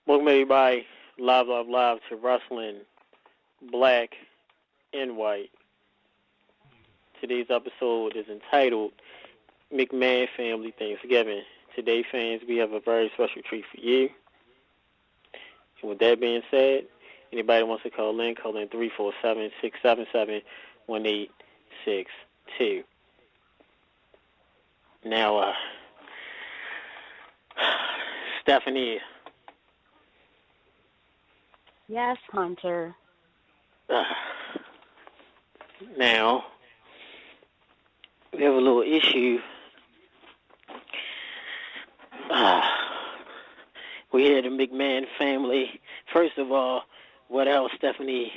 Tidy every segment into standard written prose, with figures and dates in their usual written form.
Welcome everybody, live to Wrestling Black and White. Today's episode is entitled McMahon Family Thanksgiving. Today, fans, we have a very special treat for you. And with that being said, anybody wants to call in 347-677-1862. Now, Stephanie. Yes, Hunter. Now, we have a little issue. We hear the McMahon family. First of all, what else, Stephanie,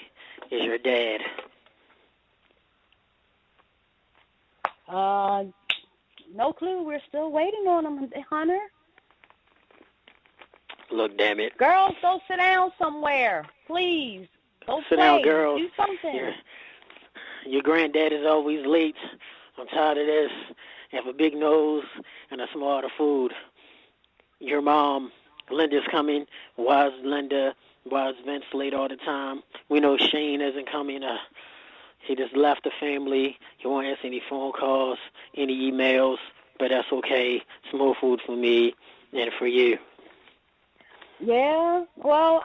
is your dad? No clue. We're still waiting on him, Hunter. Look, damn it. Girls, go sit down somewhere. Please. Go Sit play. down, girls. Do something. Your granddad is always late. I'm tired of this. You have a big nose and a small heart of food. Your mom, Linda's coming. Why is Linda? Why is Vince late all the time? We know Shane isn't coming. He just left the family. He won't answer any phone calls, any emails, but that's okay. It's more food for me and for you. Yeah, well,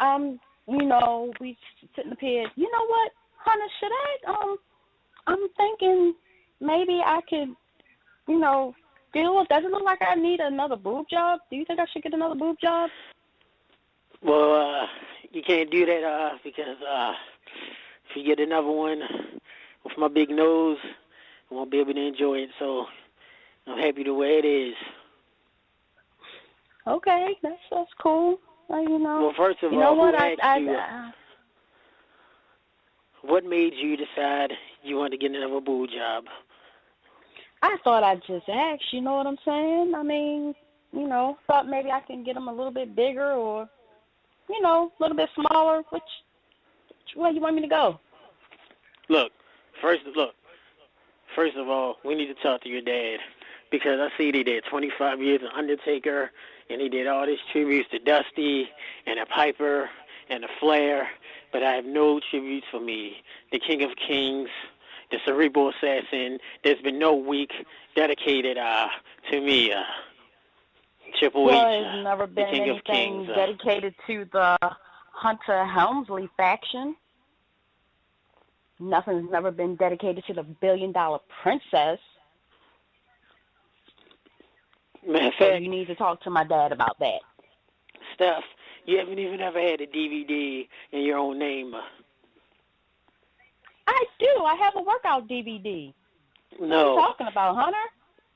we sit in the pit. You know what, Hunter, should I'm thinking maybe I could, does it look like I need another boob job? Do you think I should get another boob job? Well, you can't do that because if you get another one with my big nose, I won't be able to enjoy it, so I'm happy the way it is. Okay, that's cool. Well, first of all, what made you decide you wanted to get another boob job? I thought I'd just ask, you know what I'm saying? I mean, thought maybe I can get them a little bit bigger or, a little bit smaller. Which way you want me to go? Look, first of all, we need to talk to your dad because I see he did 25 years of Undertaker, and he did all these tributes to Dusty and the Piper and the Flair, but I have no tributes for me. The King of Kings, the Cerebral Assassin. There's been no week dedicated to me. Triple H, there's never been the King of anything Kings, dedicated to the Hunter Helmsley faction. Nothing's never been dedicated to the $1 billion princess. Matter of So fact, you need to talk to my dad about that. Steph, you haven't even ever had a DVD in your own name. I do. I have a workout DVD. No. What are you talking about, Hunter?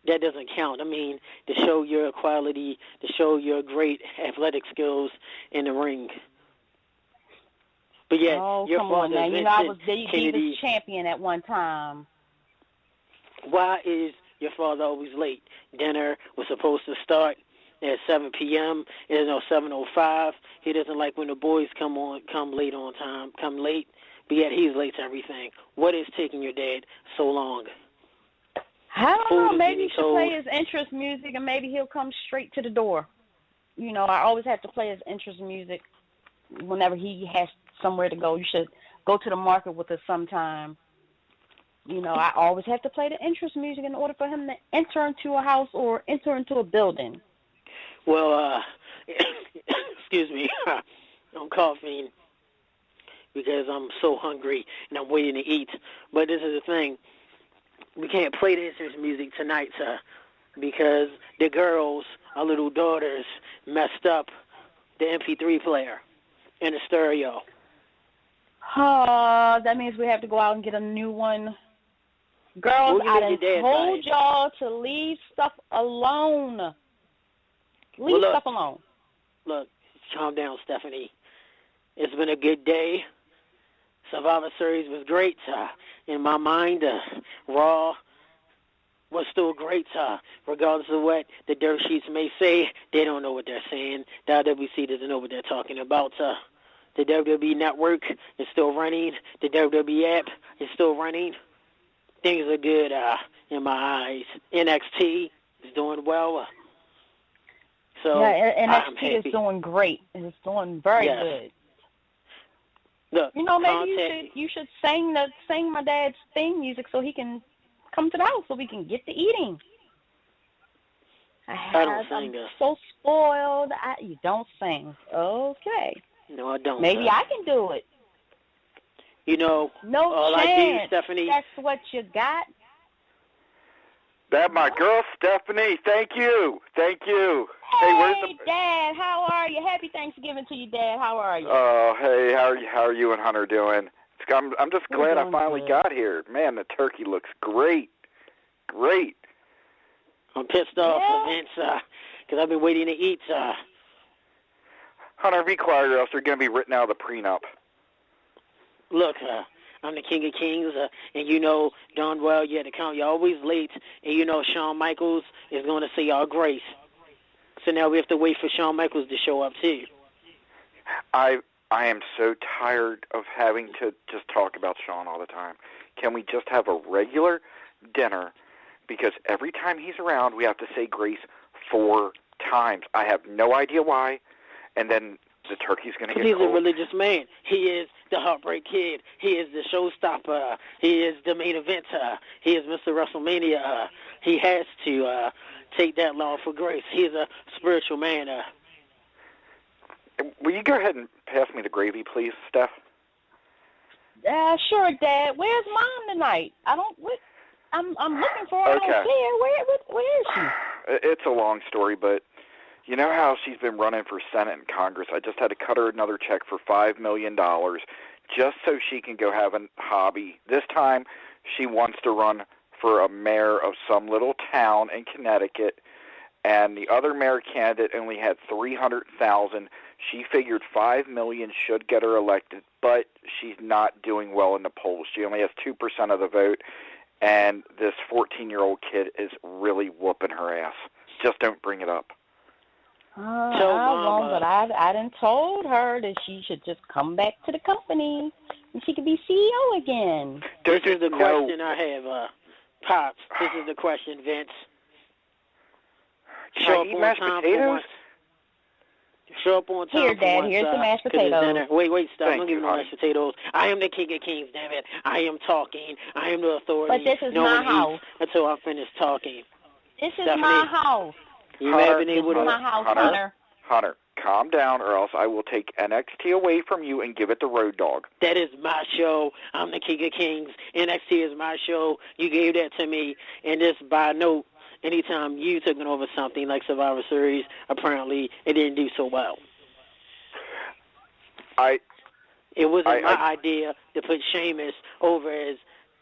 That doesn't count. I mean, to show your quality, to show your great athletic skills in the ring. But yet, your come father, on now. Vincent I was Kennedy, Divas champion at one time. Why is your father always late? Dinner was supposed to start at 7 p.m. It is now 7:05. He doesn't like when the boys come late on time, come late. But yet he's late to everything. What is taking your dad so long? I don't know. Maybe you should play his interest music, and maybe he'll come straight to the door. I always have to play his interest music whenever he has somewhere to go. You should go to the market with us sometime. I always have to play the interest music in order for him to enter into a house or enter into a building. Well, excuse me, I'm coughing because I'm so hungry and I'm waiting to eat. But this is the thing. We can't play the interest music tonight, sir, because the girls, our little daughters, messed up the MP3 player and the stereo. That means we have to go out and get a new one. Girls, I done told y'all to leave stuff alone. Leave stuff alone. Look, calm down, Stephanie. It's been a good day. Survivor Series was great. In my mind, Raw was still great. Regardless of what the dirt sheets may say, they don't know what they're saying. The WC doesn't know what they're talking about. The WWE Network is still running. The WWE app is still running. Things are good in my eyes. NXT is doing well. So NXT is doing great. It's doing very good. Look, maybe you should sing my dad's theme music so he can come to the house so we can get to eating. I'm so spoiled. You don't sing. Okay. No, I don't. Maybe I can do it. No chance. I do, Stephanie. That's what you got. That my girl, Stephanie. Thank you. Hey, where's Dad? How are you? Happy Thanksgiving to you, Dad. How are you? Oh, hey, how are you and Hunter doing? I'm just glad I finally got here. Man, the turkey looks great. I'm pissed off, Vince, because I've been waiting to eat. Hunter, be quiet, or else they're going to be written out of the prenup. Look, I'm the King of Kings, and darn well you had to count. You're always late, and Shawn Michaels is going to say y'all grace. So now we have to wait for Shawn Michaels to show up, too. I am so tired of having to just talk about Shawn all the time. Can we just have a regular dinner? Because every time he's around, we have to say grace 4 times. I have no idea why, and then the turkey's going to get cold. He's a religious man. He is the Heartbreak Kid. He is the showstopper. He is the main eventer. He is Mr. WrestleMania. He has to take that long for grace. He's a spiritual man. Will you go ahead and pass me the gravy, please, Steph? Sure, Dad. Where's Mom tonight? I'm looking for her. Okay. I don't see her. Where is she? It's a long story, but you know how she's been running for Senate and Congress? I just had to cut her another check for $5 million just so she can go have a hobby. This time, she wants to run for a mayor of some little town in Connecticut, and the other mayor candidate only had $300,000. She figured $5 million should get her elected, but she's not doing well in the polls. She only has 2% of the vote. And this 14-year-old kid is really whooping her ass. Just don't bring it up. But I done told her that she should just come back to the company and she could be CEO again. This is the question I have, Pops. This is the question, Vince. Show up on mashed potatoes? Show up on time. Here, Dad, here's the mashed potatoes. Wait, stop. Don't give me no mashed potatoes. I am the King of Kings, damn it. I am talking. I am the authority. But this is no my one house. Until I finish talking. This is my house. You haven't been able to... my house, Hunter. Hunter, calm down, or else I will take NXT away from you and give it to Road Dogg. That is my show. I'm the King of Kings. NXT is my show. You gave that to me. And just by note, anytime you took over something like Survivor Series, apparently it didn't do so well. It wasn't my idea to put Sheamus over as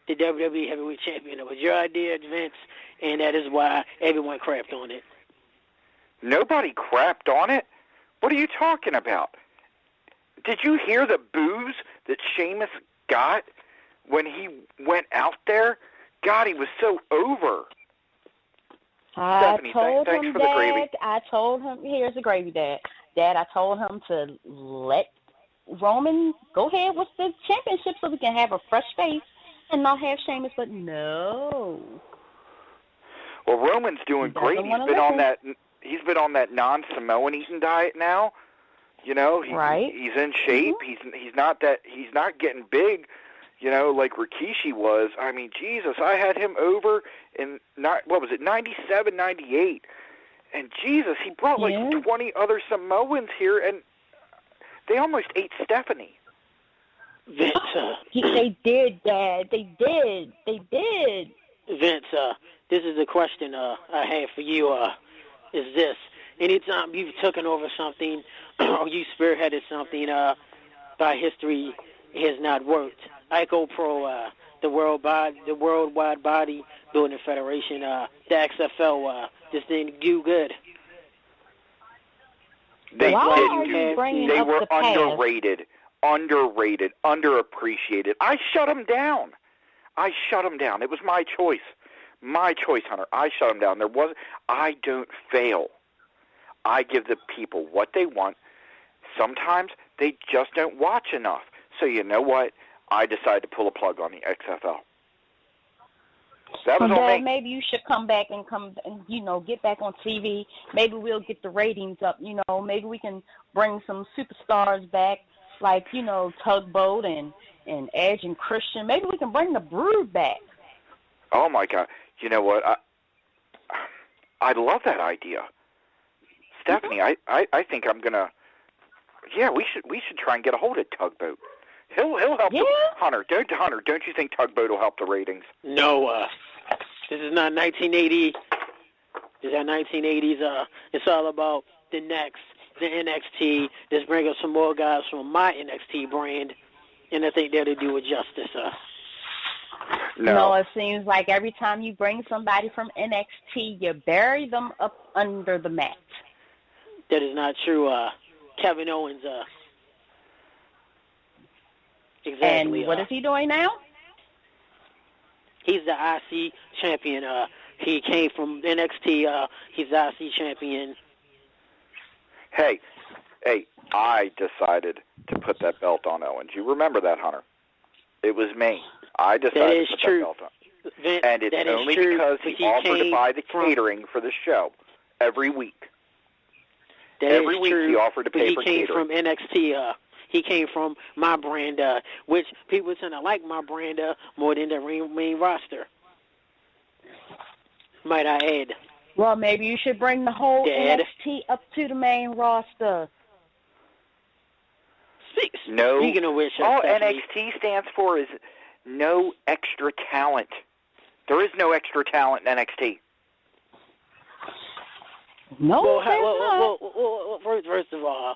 the WWE Heavyweight Champion. It was your idea, Vince, and that is why everyone crapped on it. Nobody crapped on it? What are you talking about? Did you hear the boos that Sheamus got when he went out there? God, he was so over. Stephanie, thanks for the gravy. I told him, here's the gravy, Dad. Dad, I told him to let Roman go ahead with the championship so we can have a fresh face and not have Sheamus, but no. Well, Roman's doing great. He's been on that non-Samoan eating diet now. He's in shape. Mm-hmm. He's not getting big, like Rikishi was. I mean, Jesus, I had him over in 97, 98. And Jesus, he brought 20 other Samoans here, and they almost ate Stephanie. Vince, they did, Dad. They did. Vince, this is the question I have for you. Is this: anytime you've taken over something or you spearheaded something by history, it has not worked. ICO Pro, the worldwide body building federation, the XFL just didn't do good. They were underrated, underappreciated. I shut them down. It was my choice. My choice, Hunter. I shut them down. I don't fail. I give the people what they want. Sometimes they just don't watch enough. So you know what? I decided to pull a plug on the XFL. That was Dad, on me. maybe you should come back and get back on TV. Maybe we'll get the ratings up. Maybe we can bring some superstars back, like Tugboat and Edge and Christian. Maybe we can bring the Brood back. Oh my God! You know what? I love that idea, Stephanie. I think I'm gonna. Yeah, we should try and get a hold of Tugboat. He'll help. Yeah. Hunter, don't you think Tugboat will help the ratings? No, this is not 1980. This is not 1980s. It's all about the NXT. Just bring up some more guys from my NXT brand, and I think that'll do it justice. No, it seems like every time you bring somebody from NXT, you bury them up under the mat. That is not true. Kevin Owens. Exactly. And what is he doing now? He's the IC champion. He came from NXT. He's the IC champion. Hey, I decided to put that belt on Owens. You remember that, Hunter? It was me. I decided to put that belt on. Vince, and it's only because he offered to buy the catering for the show every week. Every week he offered to pay for catering. He came from NXT. He came from my brand, which people tend to like my brand more than the main roster. Might I add? Well, maybe you should bring the whole NXT up to the main roster. No. Speaking of which, all NXT stands for is no extra talent. There is no extra talent in NXT. No, well, first of all,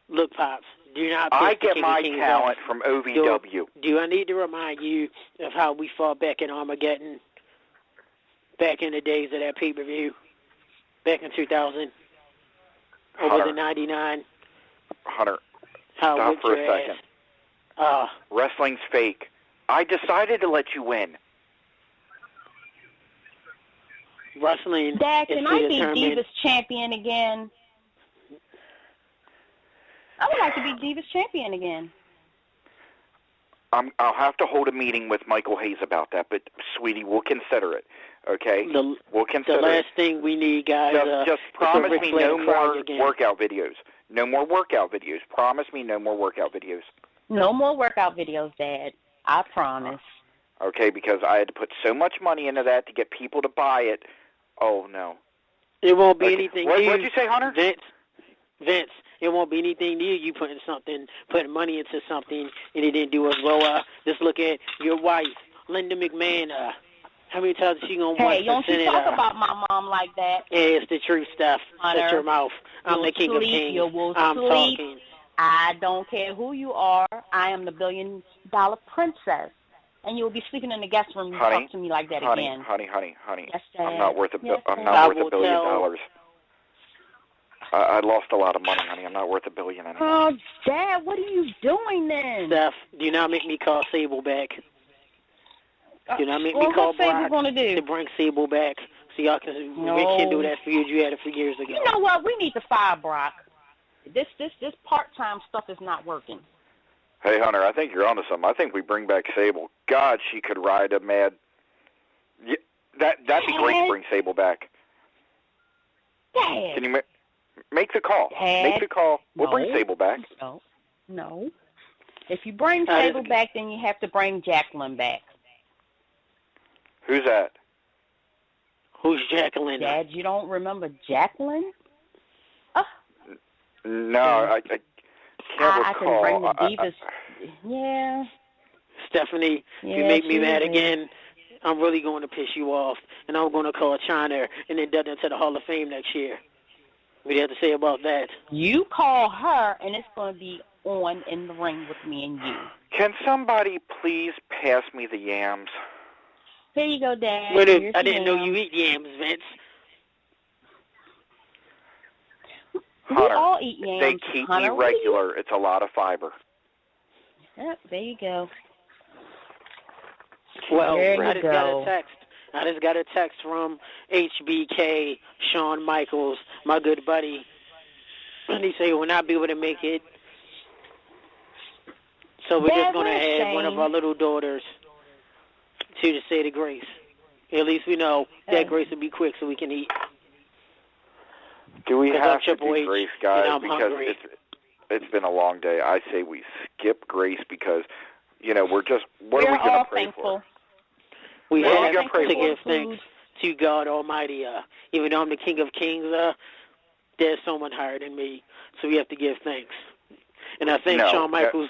look, Pops, do not. I get my talent from OVW. Do I need to remind you of how we fought back in Armageddon, back in the days of that pay-per-view, back in 2000, over the 99? Hunter, how stop for a second. Wrestling's fake. I decided to let you win. Wrestling. Dad, can I be Divas champion again? I would like to be Divas champion again. I'll have to hold a meeting with Michael Hayes about that, but sweetie, we'll consider it. Okay, we'll consider it. The last thing we need, guys. Just promise me no more workout videos. No more workout videos. Promise me no more workout videos. No more workout videos, Dad. I promise. Okay, because I had to put so much money into that to get people to buy it. Oh, no. It won't be anything new. What did you say, Hunter? Vince, it won't be anything new. You putting money into something, and it didn't do as well. Just look at your wife, Linda McMahon. How many times is she going to watch the Senate? Hey, don't you talk about my mom like that. Yeah, it's the truth stuff. Shut your mouth. I'm the king of kings. I'm talking. I don't care who you are. I am the billion-dollar princess. And you'll be sleeping in the guest room and talk to me like that again. Honey. Yes, I'm not worth $1 billion. I lost a lot of money, honey. I'm not worth $1 billion anymore. Oh, Dad, what are you doing then? Steph, do not make me call Sable back. Do not make me call Brock to bring Sable back so y'all can Rick can do that for you as you had it for years ago. You know what? We need to fire Brock. This part-time stuff is not working. Hey, Hunter, I think you're onto something. I think we bring back Sable. God, she could ride a mad... Yeah, that'd be great to bring Sable back. Dad. Can you make the call? Dad. Make the call. We'll bring Sable back. No. If you bring Sable back, then you have to bring Jacqueline back. Who's that? Who's Jacqueline? Dad, you don't remember Jacqueline? No, I can't recall. I can bring the Divas. Yeah. Stephanie, if you make me mad again, I'm really going to piss you off, and I'm going to call China and then duck into the Hall of Fame next year. What do you have to say about that? You call her, and it's going to be on in the ring with me and you. Can somebody please pass me the yams? Here you go, Dad. I didn't know you eat yams, Vince. Hunter, we all eat yams. They keep me regular. It's a lot of fiber. Yep, there you go. Well, I just got a text from HBK, Shawn Michaels, my good buddy. And he said he will not be able to make it. So we're just going to add one of our little daughters to say the grace. At least we know that Grace will be quick so we can eat. Do we have to do H, Grace, guys? Because hungry. it's been a long day. I say we skip Grace because, we're just, what are we going to pray thankful. for? We have to give thanks to God Almighty. Even though I'm the King of Kings, there's someone higher than me, so we have to give thanks. And I think Shawn Michaels,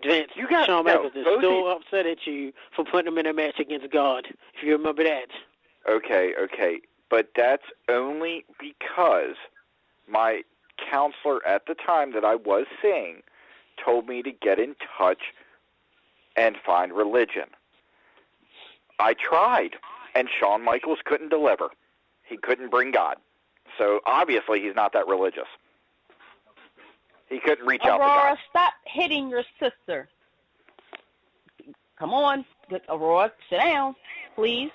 Shawn Michaels is still upset at you for putting him in a match against God, if you remember that. Okay. But that's only because my counselor at the time that I was seeing told me to get in touch and find religion. I tried, and Shawn Michaels couldn't deliver. He couldn't bring God. So obviously he's not that religious. He couldn't reach out to God. Aurora, stop hitting your sister. Come on, Aurora, sit down, please.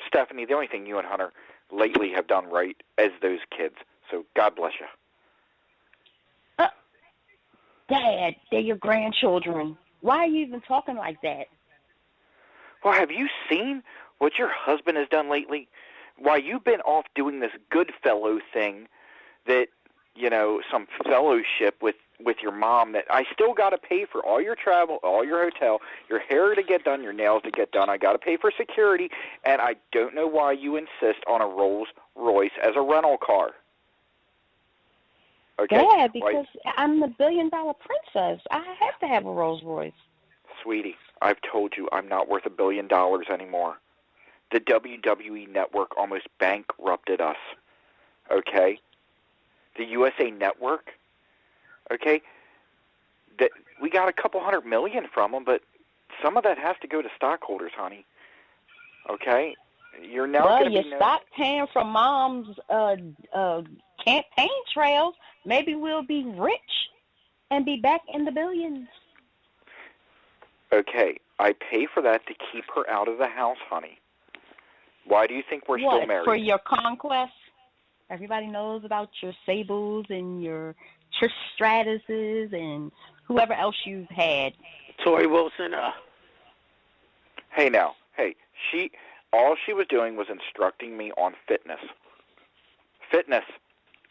Stephanie, the only thing you and Hunter lately have done right is those kids. So God bless you. Dad, they're your grandchildren. Why are you even talking like that? Well, have you seen what your husband has done lately? Why, you've been off doing this good fellow thing that, some fellowship with your mom that I still got to pay for all your travel, all your hotel, your hair to get done, your nails to get done. I got to pay for security, and I don't know why you insist on a Rolls Royce as a rental car. Okay? Yeah, because I'm the billion-dollar princess. I have to have a Rolls Royce. Sweetie, I've told you I'm not worth $1 billion anymore. The WWE Network almost bankrupted us. Okay? The USA Network, okay, that we got a couple $100 million from them, but some of that has to go to stockholders, honey. Okay, you're now going to be. Well, you stop paying for Mom's campaign trails. Maybe we'll be rich and be back in the billions. Okay, I pay for that to keep her out of the house, honey. Why do you think we're still married? For your conquest? Everybody knows about your Sables and your Trish Stratuses and whoever else you've had. Tori Wilson. Hey, all she was doing was instructing me on fitness. Fitness.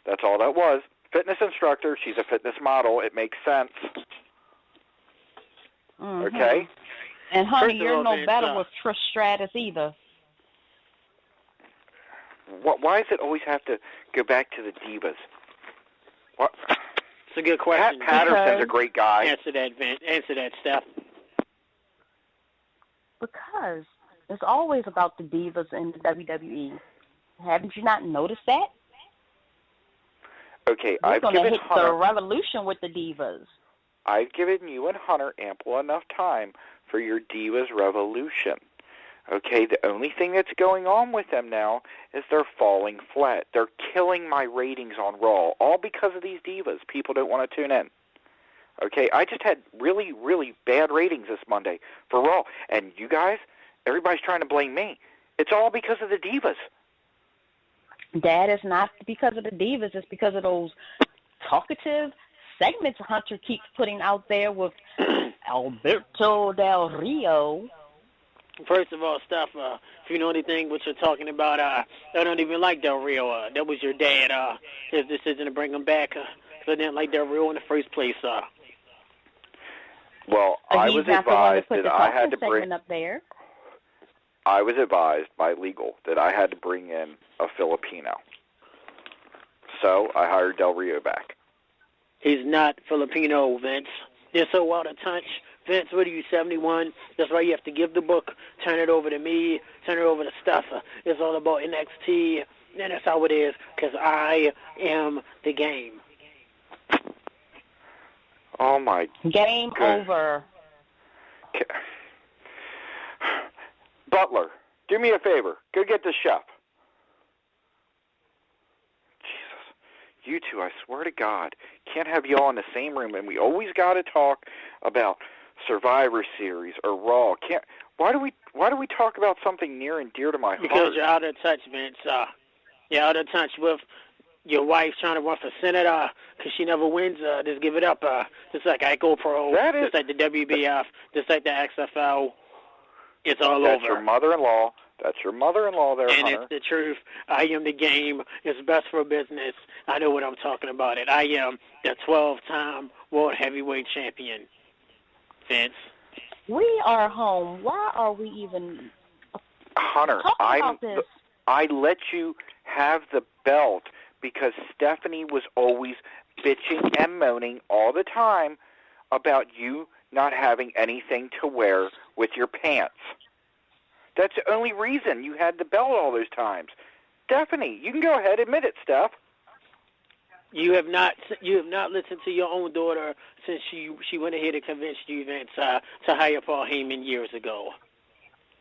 That's all that was. Fitness instructor. She's a fitness model. It makes sense. Mm-hmm. Okay? And, honey, you're no better with Trish Stratus either. Why does it always have to go back to the divas? What? It's a good question. Pat Patterson's a great guy. Answer that, Steph. Because it's always about the divas in the WWE. Haven't you not noticed that? Okay, We're going to hit Hunter, the revolution with the divas. I've given you and Hunter ample enough time for your divas revolution. Okay, the only thing that's going on with them now is they're falling flat. They're killing my ratings on Raw, all because of these divas. People don't want to tune in. Okay, I just had really, really bad ratings this Monday for Raw. And you guys, everybody's trying to blame me. It's all because of the divas. Dad, it's not because of the divas. It's because of those talkative segments Hunter keeps putting out there with Alberto Del Rio. First of all, Steph, if you know anything what you're talking about, I don't even like Del Rio. That was your dad. His decision to bring him back. Because I didn't like Del Rio in the first place. Well, I was advised that I had to bring up there. I was advised by legal that I had to bring in a Filipino. So I hired Del Rio back. He's not Filipino, Vince. You're so out of touch. Vince, what are you, 71? That's why you have to give the book, turn it over to me, turn it over to Steph. It's all about NXT, and that's how it is, because I am the game. Oh, my Game God. over. Butler, do me a favor. Go get the chef. Jesus. You two, I swear to God, can't have y'all in the same room, and we always got to talk about Survivor Series or Raw. Why do we talk about something near and dear to my heart? Because you're out of touch, Vince. You're out of touch with your wife trying to run for Senate because she never wins. Just give it up. Just like Echo Pro, just like the WBF, just like the XFL. It's all That's over. your mother-in-law. That's your mother-in-law there, and Hunter. It's the truth. I am the game. It's best for business. I know what I'm talking about. I am the 12-time World Heavyweight Champion. Vince. We are home. Why are we even Hunter, talking about this? I let you have the belt because Stephanie was always bitching and moaning all the time about you not having anything to wear with your pants. That's the only reason you had the belt all those times. Stephanie, you can go ahead, admit it, Steph. You have not listened to your own daughter since she went ahead and convinced you, Vince, to hire Paul Heyman years ago.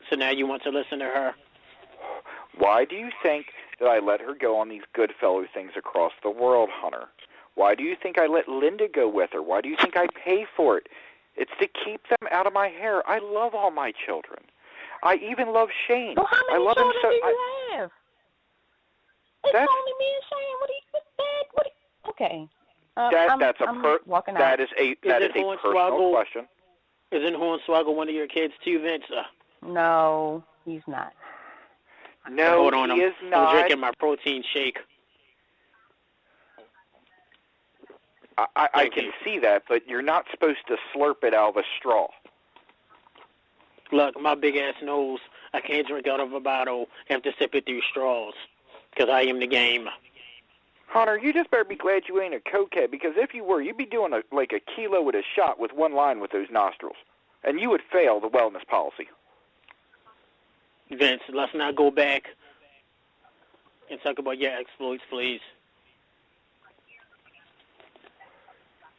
So now you want to listen to her? Why do you think that I let her go on these good fellow things across the world, Hunter? Why do you think I let Linda go with her? Why do you think I pay for it? It's to keep them out of my hair. I love all my children. I even love Shane. Well, how many I love children him so, do you have? It's only me and Shane. Okay. I'm walking out. That is a personal question. Isn't Hornswoggle one of your kids too, Vince? No, he's not. No, hold on, he is not. I'm drinking my protein shake. I can see that, but you're not supposed to slurp it out of a straw. Look, my big-ass nose, I can't drink out of a bottle. I have to sip it through straws because I am the game. Hunter, you just better be glad you ain't a cokehead, because if you were, you'd be doing like a kilo with a shot with one line with those nostrils, and you would fail the wellness policy. Vince, let's not go back and talk about your exploits, please.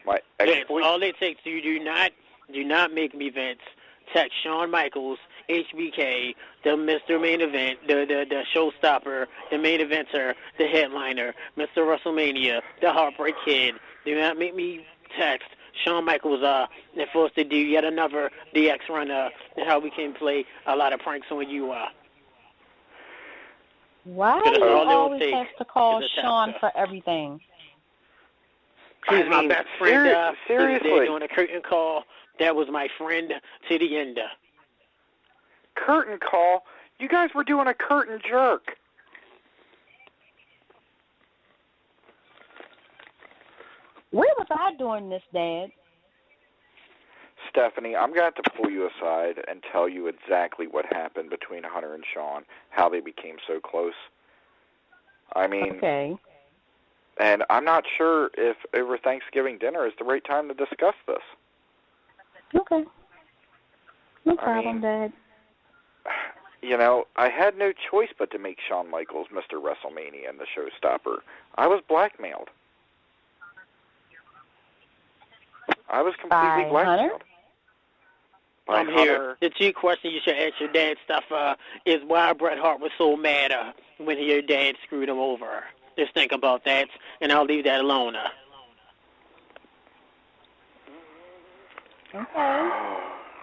My Vince, exploits? all it takes, do not make me, Vince. Text Shawn Michaels, HBK, the Mr. Main Event, the showstopper, the main eventer, the headliner, Mr. WrestleMania, the Heartbreak Kid. Do not make me text Shawn Michaels and forced to do yet another DX runner and how we can play a lot of pranks on you. Why do you always have to call Shawn for everything? He's my best friend. Seriously. They're doing a curtain call. That was my friend to the end. Curtain call? You guys were doing a curtain jerk. Where was I doing this, Dad? Stephanie, I'm going to have to pull you aside and tell you exactly what happened between Hunter and Shawn, how they became so close. I mean, okay. And I'm not sure if over Thanksgiving dinner is the right time to discuss this. Okay. No problem, Dad. You know, I had no choice but to make Shawn Michaels Mr. WrestleMania and the showstopper. I was blackmailed. I was completely blackmailed. I'm here. The two questions you should ask your dad stuff is why Bret Hart was so mad when your dad screwed him over. Just think about that, and I'll leave that alone. Okay.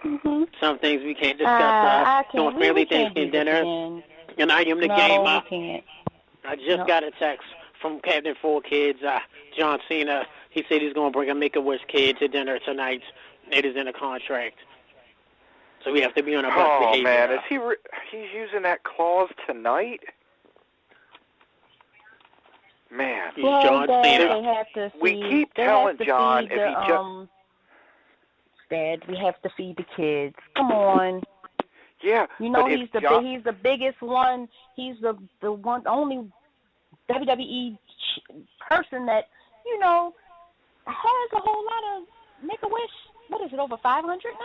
Mm-hmm. Some things we can't discuss. Doing family Thanksgiving dinner, and I am the game. We can't. I just got a text from Captain 4 Kids, John Cena. He said he's going to bring a Make-A-Wish kid to dinner tonight. It is in the contract. So we have to be on our best behavior. Oh, man. Is he's using that clause tonight? Man. Well, John Cena. They have to feed, we keep telling John if he just... Dad, we have to feed the kids. Come on. Yeah, you know he's the biggest one. He's the only WWE person that has a whole lot of Make-A-Wish. What is it, over 500 now?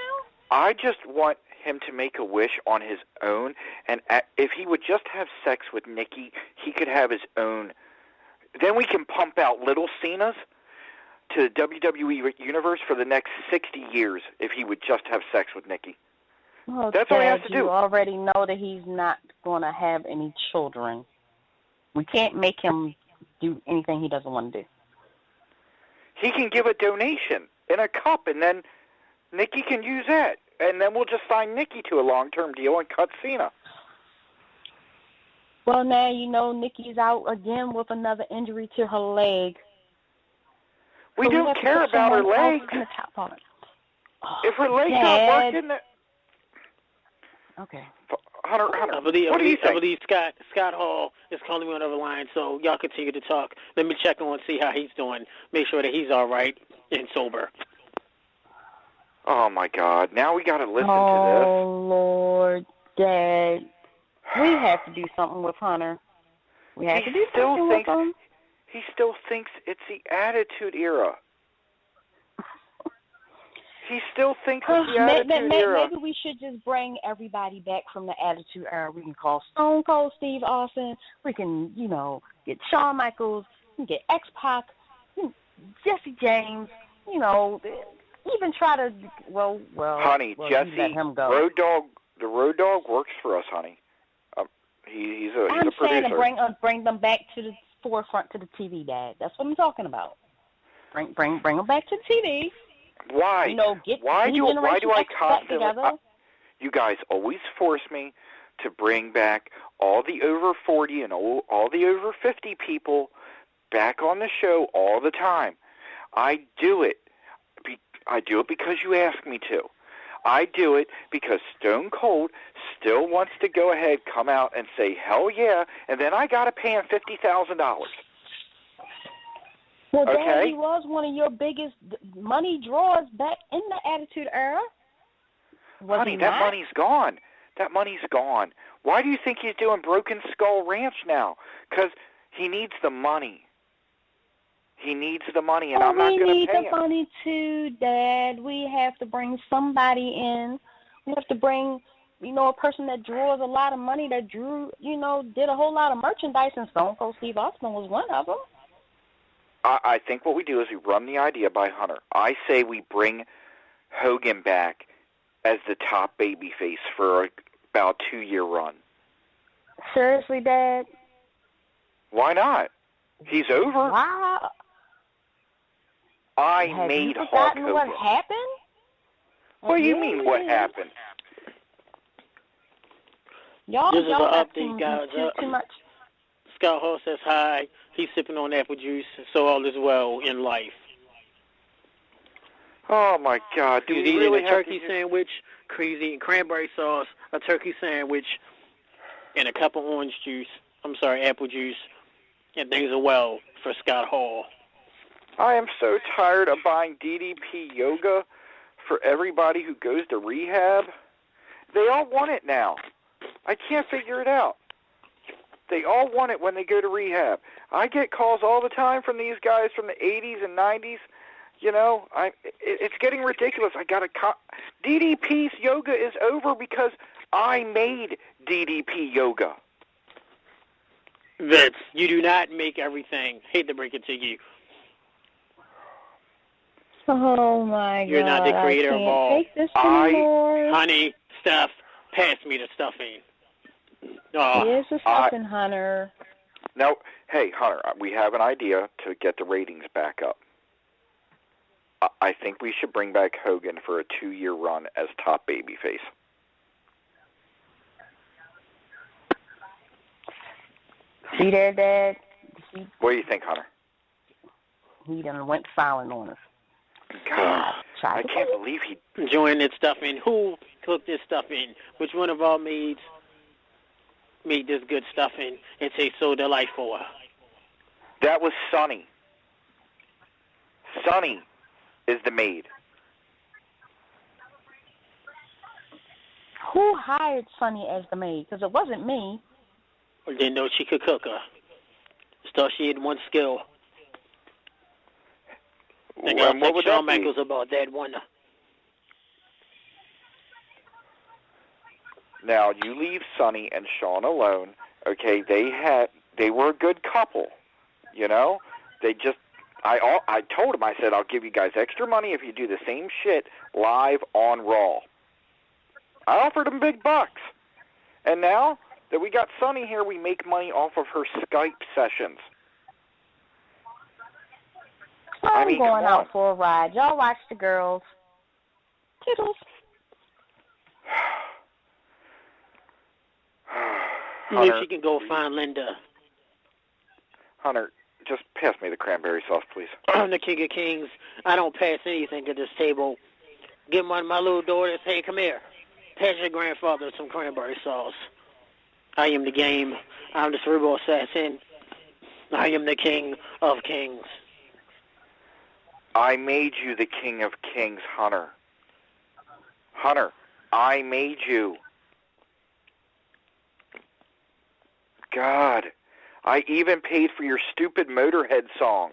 I just want him to make a wish on his own, and if he would just have sex with Nikki, he could have his own. Then we can pump out little Cenas to the WWE Universe for the next 60 years if he would just have sex with Nikki. Well, that's all he has to do. You already know that he's not going to have any children. We can't make him do anything he doesn't want to do. He can give a donation in a cup, and then Nikki can use that. And then we'll just sign Nikki to a long-term deal and cut Cena. Well, now you know Nikki's out again with another injury to her leg. We don't care about her legs. If her legs aren't working... Okay. Hunter, I believe, what do you think? I believe Scott Hall is calling me on the other line, so y'all continue to talk. Let me check on and see how he's doing. Make sure that he's all right and sober. Oh, my God. Now we got to listen to this. Oh, Lord, Dad. We have to do something with Hunter. We have to do something with him. He still thinks it's the Attitude Era. He still thinks it's the Attitude Era. Maybe we should just bring everybody back from the Attitude Era. We can call Stone Cold Steve Austin. We can, get Shawn Michaels. We can get X-Pac, Jesse James, even try to, honey, Jesse, let him go. The Road Dogg works for us, honey. He's a producer. I'm saying to bring them back to the forefront, to the TV, Dad. That's what I'm talking about. Bring them back to the TV. Why? Why do I constantly? You guys always force me to bring back all the over 40 and all the over 50 people back on the show all the time. I do it. I do it because you ask me to. I do it because Stone Cold still wants to go ahead, come out and say, hell yeah, and then I got to pay him $50,000. Well, Dad, he was one of your biggest money drawers back in the Attitude Era. Honey, that money's gone. That money's gone. Why do you think he's doing Broken Skull Ranch now? Because he needs the money. He needs the money, and I'm not going to pay him. We need the money too, Dad. We have to bring somebody in. We have to bring, a person that draws a lot of money, that did a whole lot of merchandise, and Stone Cold Steve Austin was one of them. I think what we do is we run the idea by Hunter. I say we bring Hogan back as the top babyface for about a 2-year run. Seriously, Dad? Why not? He's over. Wow. Have made you Hulk forgotten Hogan. What happened? What do you mean, what happened? Y'all This is an update, guys. Too much. Scott Hall says hi. He's sipping on apple juice, so all is well in life. Oh, my God. He's eating a turkey sandwich, crazy cranberry sauce, a turkey sandwich, and a cup of apple juice, and things are well for Scott Hall. I am so tired of buying DDP yoga for everybody who goes to rehab. They all want it now. I can't figure it out. They all want it when they go to rehab. I get calls all the time from these guys from the 80s and 90s. It's getting ridiculous. DDP's yoga is over because I made DDP yoga. Vince, you do not make everything. Hate to break it to you. Oh, my God. You're not the creator of all. Take this anymore. Honey, stuff. Pass me the stuffing. Here's the stuffing, Hunter. Now, hey, Hunter, we have an idea to get the ratings back up. I think we should bring back Hogan for a 2-year run as top babyface. See there, Dad? What do you think, Hunter? He done went silent on us. God, I can't believe he... Enjoying this stuffing. Who cooked this stuffing? Which one of our maids made this good stuffing? It tastes so delightful. That was Sonny. Sonny is the maid. Who hired Sonny as the maid? Because it wasn't me. Well, didn't know she could cook her. Just thought she had one skill. I got to text Shawn Michaels about that one. Now, you leave Sonny and Shawn alone. Okay, they were a good couple. They just... I told him, I said, I'll give you guys extra money if you do the same shit live on Raw. I offered him big bucks. And now that we got Sonny here, we make money off of her Skype sessions. I'm going out for a ride. Y'all watch the girls. Toodles. If she can go find Linda. Hunter, just pass me the cranberry sauce, please. I'm the King of Kings. I don't pass anything to this table. Get one of my little daughters. Hey, come here. Pass your grandfather some cranberry sauce. I am the game. I'm the cerebral assassin. I am the king of kings. I made you the king of kings, Hunter. Hunter, I made you. God, I even paid for your stupid Motorhead song.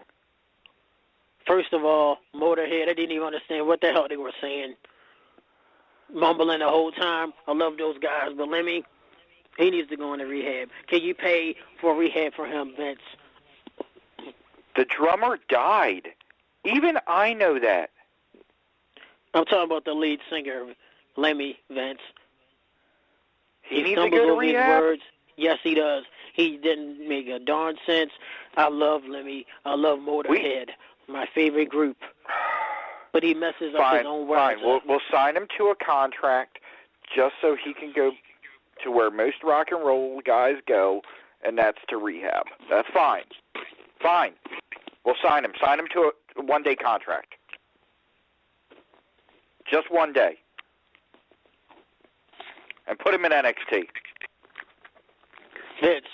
First of all, Motorhead, I didn't even understand what the hell they were saying. Mumbling the whole time. I love those guys, but Lemmy, he needs to go into rehab. Can you pay for rehab for him, Vince? The drummer died. Even I know that. I'm talking about the lead singer, Lemmy, Vince. He needs to go to rehab? Words. Yes, he does. He didn't make a darn sense. I love Lemmy. I love Motorhead, my favorite group. But he messes up his own words. Fine. We'll sign him to a contract just so he can go to where most rock and roll guys go, and that's to rehab. That's fine. Fine. We'll sign him. Sign him to a one-day contract. Just one day. And put him in NXT. Vince,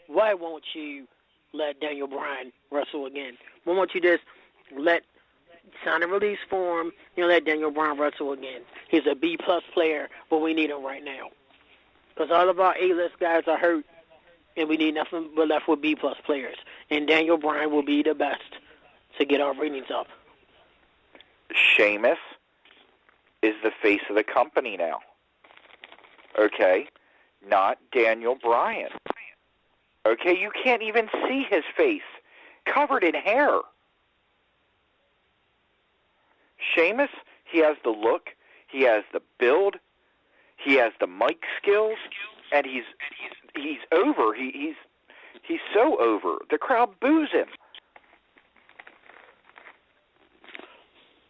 why won't you let Daniel Bryan wrestle again? Why won't you just sign a release form and let Daniel Bryan wrestle again? He's a B-plus player, but we need him right now. Because all of our A-list guys are hurt, and we need nothing but left with B-plus players. And Daniel Bryan will be the best to get our ratings up. Sheamus is the face of the company now. Okay? Not Daniel Bryan. Okay? You can't even see his face. Covered in hair. Sheamus, he has the look, he has the build, he has the mic skills, and he's over. He's so over. The crowd boos him.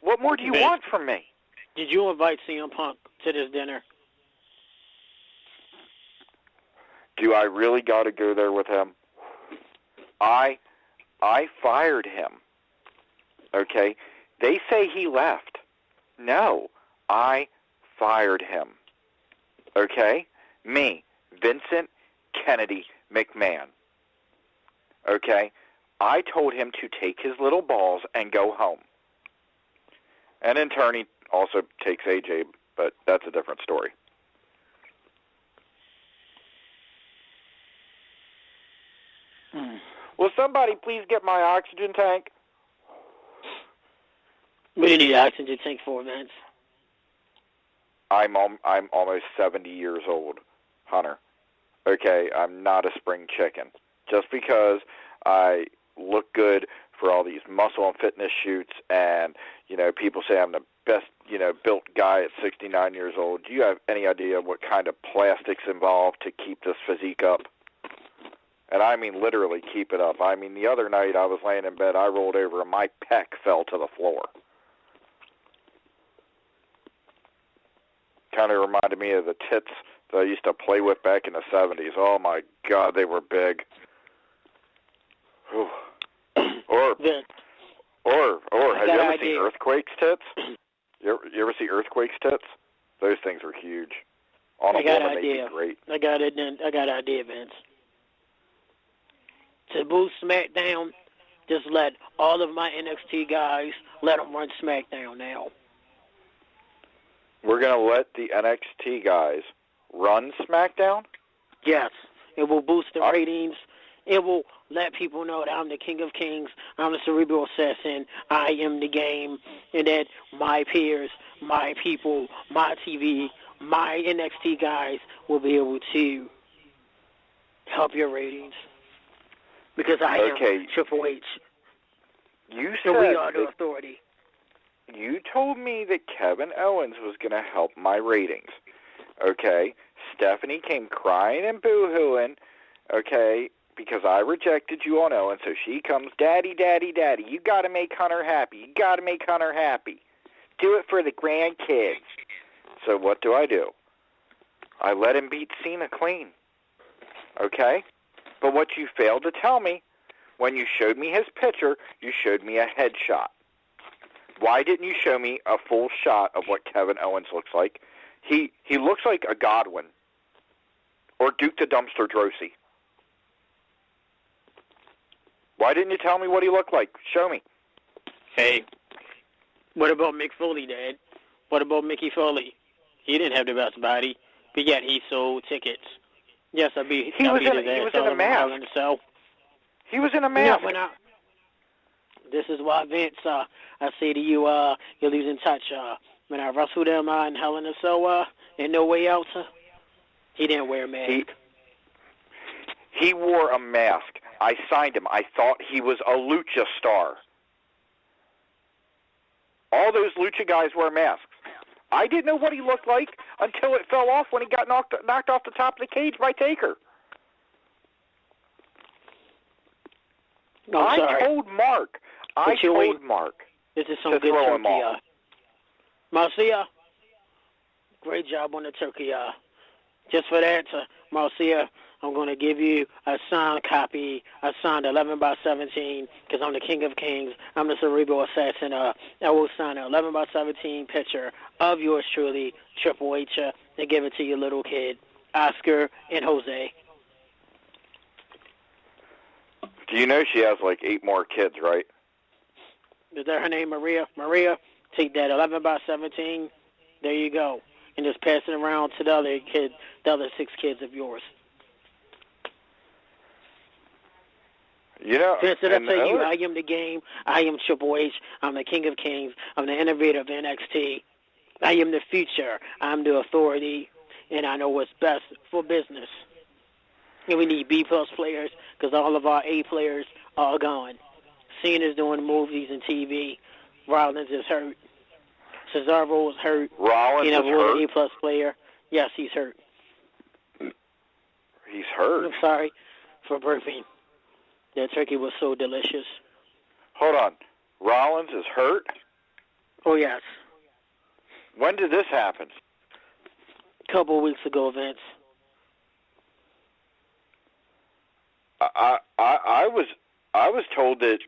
What more do you want from me? Did you invite CM Punk to this dinner? Do I really got to go there with him? I fired him. Okay? They say he left. No, I fired him. Okay? Me, Vincent Kennedy McMahon. Okay? I told him to take his little balls and go home. And in turn, he also takes AJ, but that's a different story. Will somebody please get my oxygen tank? What do you need an oxygen tank for, Vince? I'm almost 70 years old, Hunter. Okay, I'm not a spring chicken. Just because I look good for all these muscle and fitness shoots and, people say I'm the best, built guy at 69 years old. Do you have any idea what kind of plastics involved to keep this physique up? And I mean literally keep it up. I mean, the other night I was laying in bed, I rolled over and my pec fell to the floor. Kind of reminded me of the tits that I used to play with back in the 70s. Oh my God, they were big. Or have you ever seen Earthquake's tits? You ever see Earthquake's tits? Those things are huge. On a woman, they'd be great. I got an idea, Vince. To boost SmackDown, just let all of my NXT guys, let them run SmackDown now. We're going to let the NXT guys run SmackDown? Yes. It will boost the ratings. It will let people know that I'm the King of Kings, I'm the Cerebral Assassin, I am the game, and that my peers, my people, my TV, my NXT guys will be able to help your ratings. Because I am Triple H. You said we are the authority. You told me that Kevin Owens was going to help my ratings. Okay? Stephanie came crying and boo-hooing, okay, because I rejected you on Owens, so she comes, Daddy, Daddy, Daddy, you got to make Hunter happy. You got to make Hunter happy. Do it for the grandkids. So what do? I let him beat Cena clean. Okay? But what you failed to tell me, when you showed me his picture, you showed me a headshot. Why didn't you show me a full shot of what Kevin Owens looks like? He looks like a Godwin or Duke the Dumpster Drosy. Why didn't you tell me what he looked like? Show me. Hey, what about Mick Foley, Dad? What about Mickey Foley? He didn't have the best body, but yet he sold tickets. Yes, I beat his ass He was in a mask. He was in a mask. No, this is why, Vince, I say to you, you're losing touch. When I wrestled him in Hell in a Cell, in No Way Out, he didn't wear a mask. He wore a mask. I signed him. I thought he was a lucha star. All those lucha guys wear masks. I didn't know what he looked like until it fell off when he got knocked off the top of the cage by Taker. No, I told Mark. This is some good turkey. Marcia, great job on the turkey. Just for that, Marcia, I'm going to give you a signed copy, a signed 11 by 17, because I'm the King of Kings. I'm the Cerebral Assassin. I will sign an 11 by 17 picture of yours truly, Triple H, and give it to your little kid, Oscar and Jose. Do you know she has like 8 more kids, right? Is that her name, Maria? Maria, take that 11 by 17. There you go. And just pass it around to the other 6 kids of yours. Vince, did I tell you, I am the game. I am Triple H. I'm the King of Kings. I'm the innovator of NXT. I am the future. I'm the authority, and I know what's best for business. And we need B-plus players because all of our A players are gone. Cena's doing movies and TV. Rollins is hurt. Cesaro is hurt. Rollins is hurt? An A-plus player. Yes, he's hurt. He's hurt? I'm sorry for burping. That turkey was so delicious. Hold on. Rollins is hurt? Oh, yes. When did this happen? A couple of weeks ago, Vince. I was told that,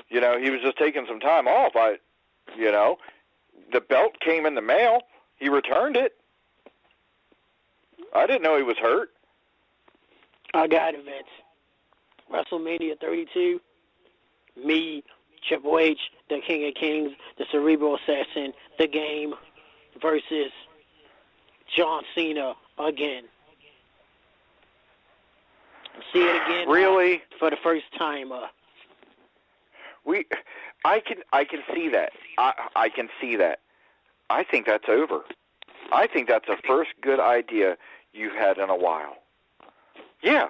he was just taking some time off. The belt came in the mail. He returned it. I didn't know he was hurt. I got it, Vince. WrestleMania 32, me, Triple H, the King of Kings, the Cerebral Assassin, the Game, versus John Cena again. See it again. Really? For the first time. I can see that. I can see that. I think that's over. I think that's the first good idea you've had in a while. Yeah.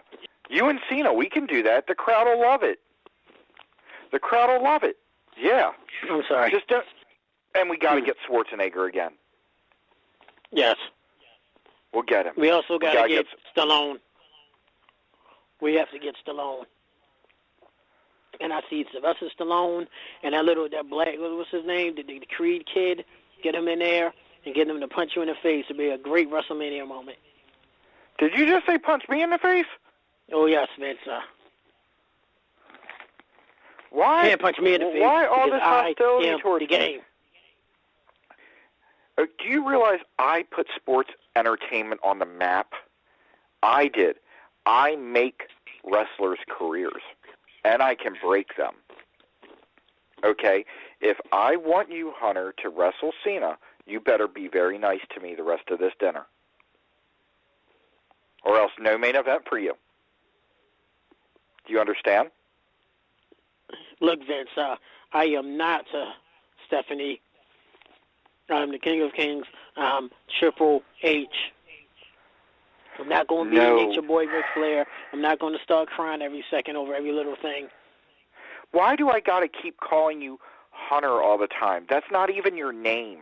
You and Cena, we can do that. The crowd will love it. The crowd will love it. Yeah. I'm sorry. Just don't. And we got to get Schwarzenegger again. Yes. We'll get him. We also got to get Stallone. We have to get Stallone. And I see Sylvester Stallone and that black, what's his name, the Creed kid. Get him in there and get him to punch you in the face. It'd be a great WrestleMania moment. Did you just say punch me in the face? Oh, yes, Vince. Why? Can't punch me in the face. Why all this hostility towards the game? Do you realize I put sports entertainment on the map? I did. I make wrestlers' careers, and I can break them. Okay? If I want you, Hunter, to wrestle Cena, you better be very nice to me the rest of this dinner. Or else no main event for you. Do you understand? Look, Vince, I am not Stephanie. I'm the King of Kings. I'm Triple H. I'm not going to be Nature Boy Ric Flair. I'm not going to start crying every second over every little thing. Why do I got to keep calling you Hunter all the time? That's not even your name.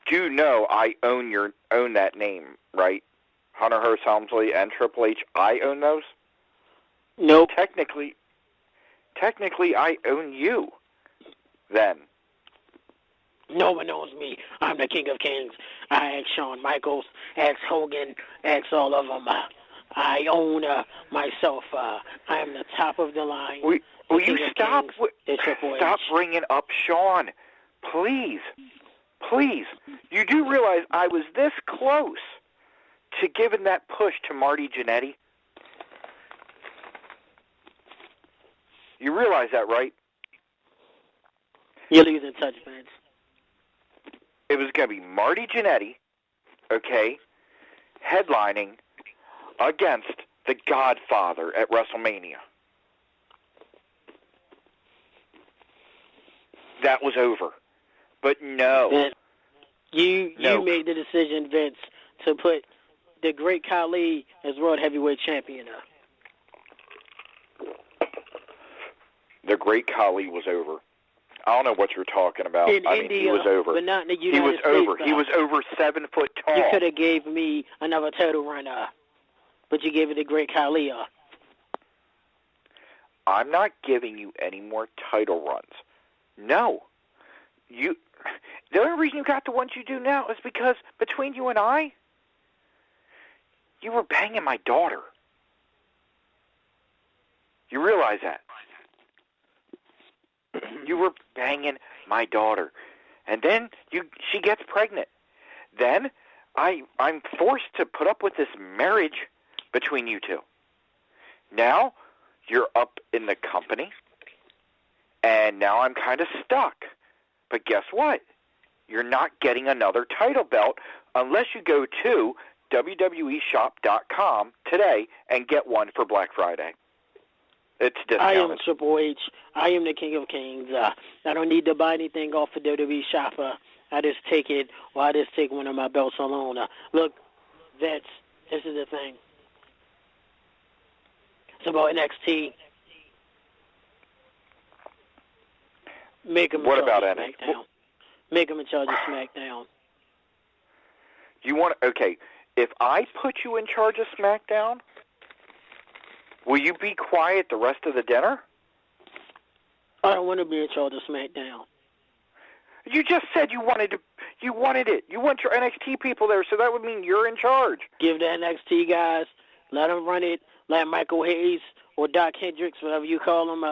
Do you know I own that name, right? Hunter Hearst Helmsley and Triple H, I own those? Nope. Technically, I own you then. No one owns me. I'm the King of Kings. I ask Shawn Michaels, ask Hogan, ask all of them. I own myself. I am the top of the line. Will you stop bringing up Shawn, please? Please, you do realize I was this close to giving that push to Marty Jannetty? You realize that, right? You're losing touch, Vince. It was going to be Marty Jannetty, okay, headlining against the Godfather at WrestleMania. That was over. But no. Vince, you made the decision, Vince, to put the great Khali as World Heavyweight Champion. The great Khali was over. I don't know what you're talking about. India, he was over. But not in the United he was States, over. He was over 7 foot tall. You could have gave me another title run, but you gave it to great Khali. I'm not giving you any more title runs. No. The only reason you got the ones you do now is because between you and I, you were banging my daughter. You realize that? You were banging my daughter. And then she gets pregnant. Then I'm forced to put up with this marriage between you two. Now you're up in the company, and now I'm kind of stuck. But guess what? You're not getting another title belt unless you go to WWEshop.com today and get one for Black Friday. It's discounted. I am Triple H. I am the King of Kings. I don't need to buy anything off of WWE Shop. I just take it, or I just take one of my belts alone. Look, Vince, this is the thing. It's about NXT. Make them in charge of SmackDown. Make them in charge of SmackDown. Okay, if I put you in charge of SmackDown, will you be quiet the rest of the dinner? I don't want to be in charge of SmackDown. You just said you wanted it. You want your NXT people there, so that would mean you're in charge. Give the NXT guys, let them run it. Let Michael Hayes or Doc Hendricks, whatever you call them,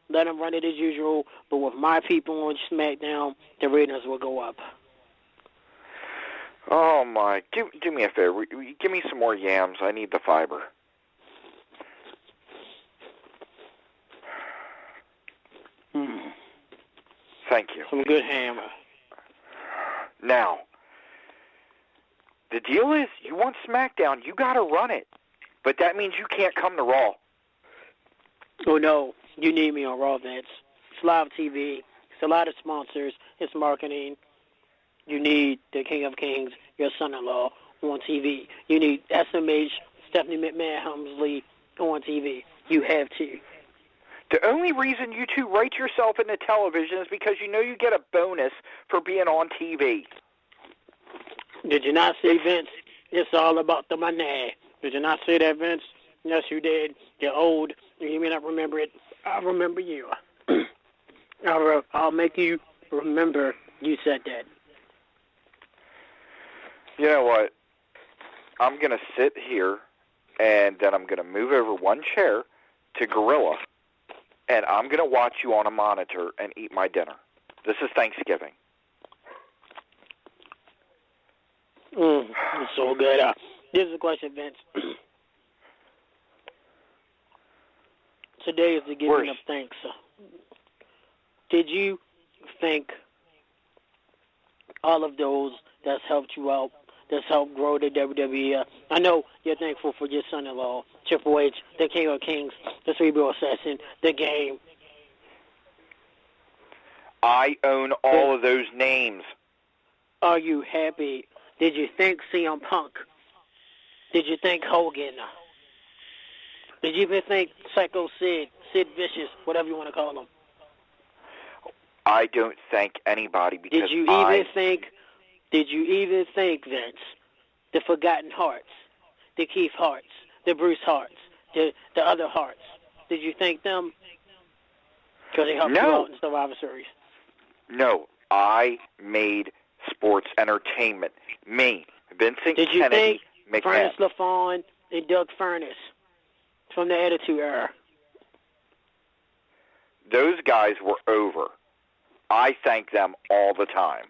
let them run it as usual. But with my people on SmackDown, the ratings will go up. Oh, my. Do me a favor. Give me some more yams. I need the fiber. Thank you. Some good ham. Now, the deal is, you want SmackDown, you got to run it. But that means you can't come to Raw. Oh, no. You need me on Raw, Vince. It's live TV. It's a lot of sponsors. It's marketing. You need the King of Kings, your son-in-law, on TV. You need SMH, Stephanie McMahon Helmsley, on TV. You have to. The only reason you two write yourself into television is because you know you get a bonus for being on TV. Did you not see, Vince? It's all about the money. Did you not see that, Vince? Yes, you did. You're old. You may not remember it. I'll remember you. I'll make you remember you said that. You know what? I'm going to sit here, and then I'm going to move over one chair to Gorilla, and I'm going to watch you on a monitor and eat my dinner. This is Thanksgiving. It's so good. This is a question, Vince. Today is the giving of thanks. Did you thank all of those that's helped you out, that's helped grow the WWE? I know you're thankful for your son-in-law, Triple H, the King of Kings, the Cerebral Assassin, the Game. I own all of those names. Are you happy? Did you thank CM Punk? Did you thank Hogan? Did you even thank Psycho Sid Vicious, whatever you want to call him? I don't thank anybody because Did you even think, Vince, the Forgotten Hearts, the Keith Harts, the Bruce Harts, the other Harts? Did you thank them? Because they helped you out in Survivor Series. No, I made sports entertainment. Me, Vincent Did you Kennedy, thank McMahon. Furnace LaFawn and Doug Furnace from the Attitude Era? Those guys were over. I thank them all the time.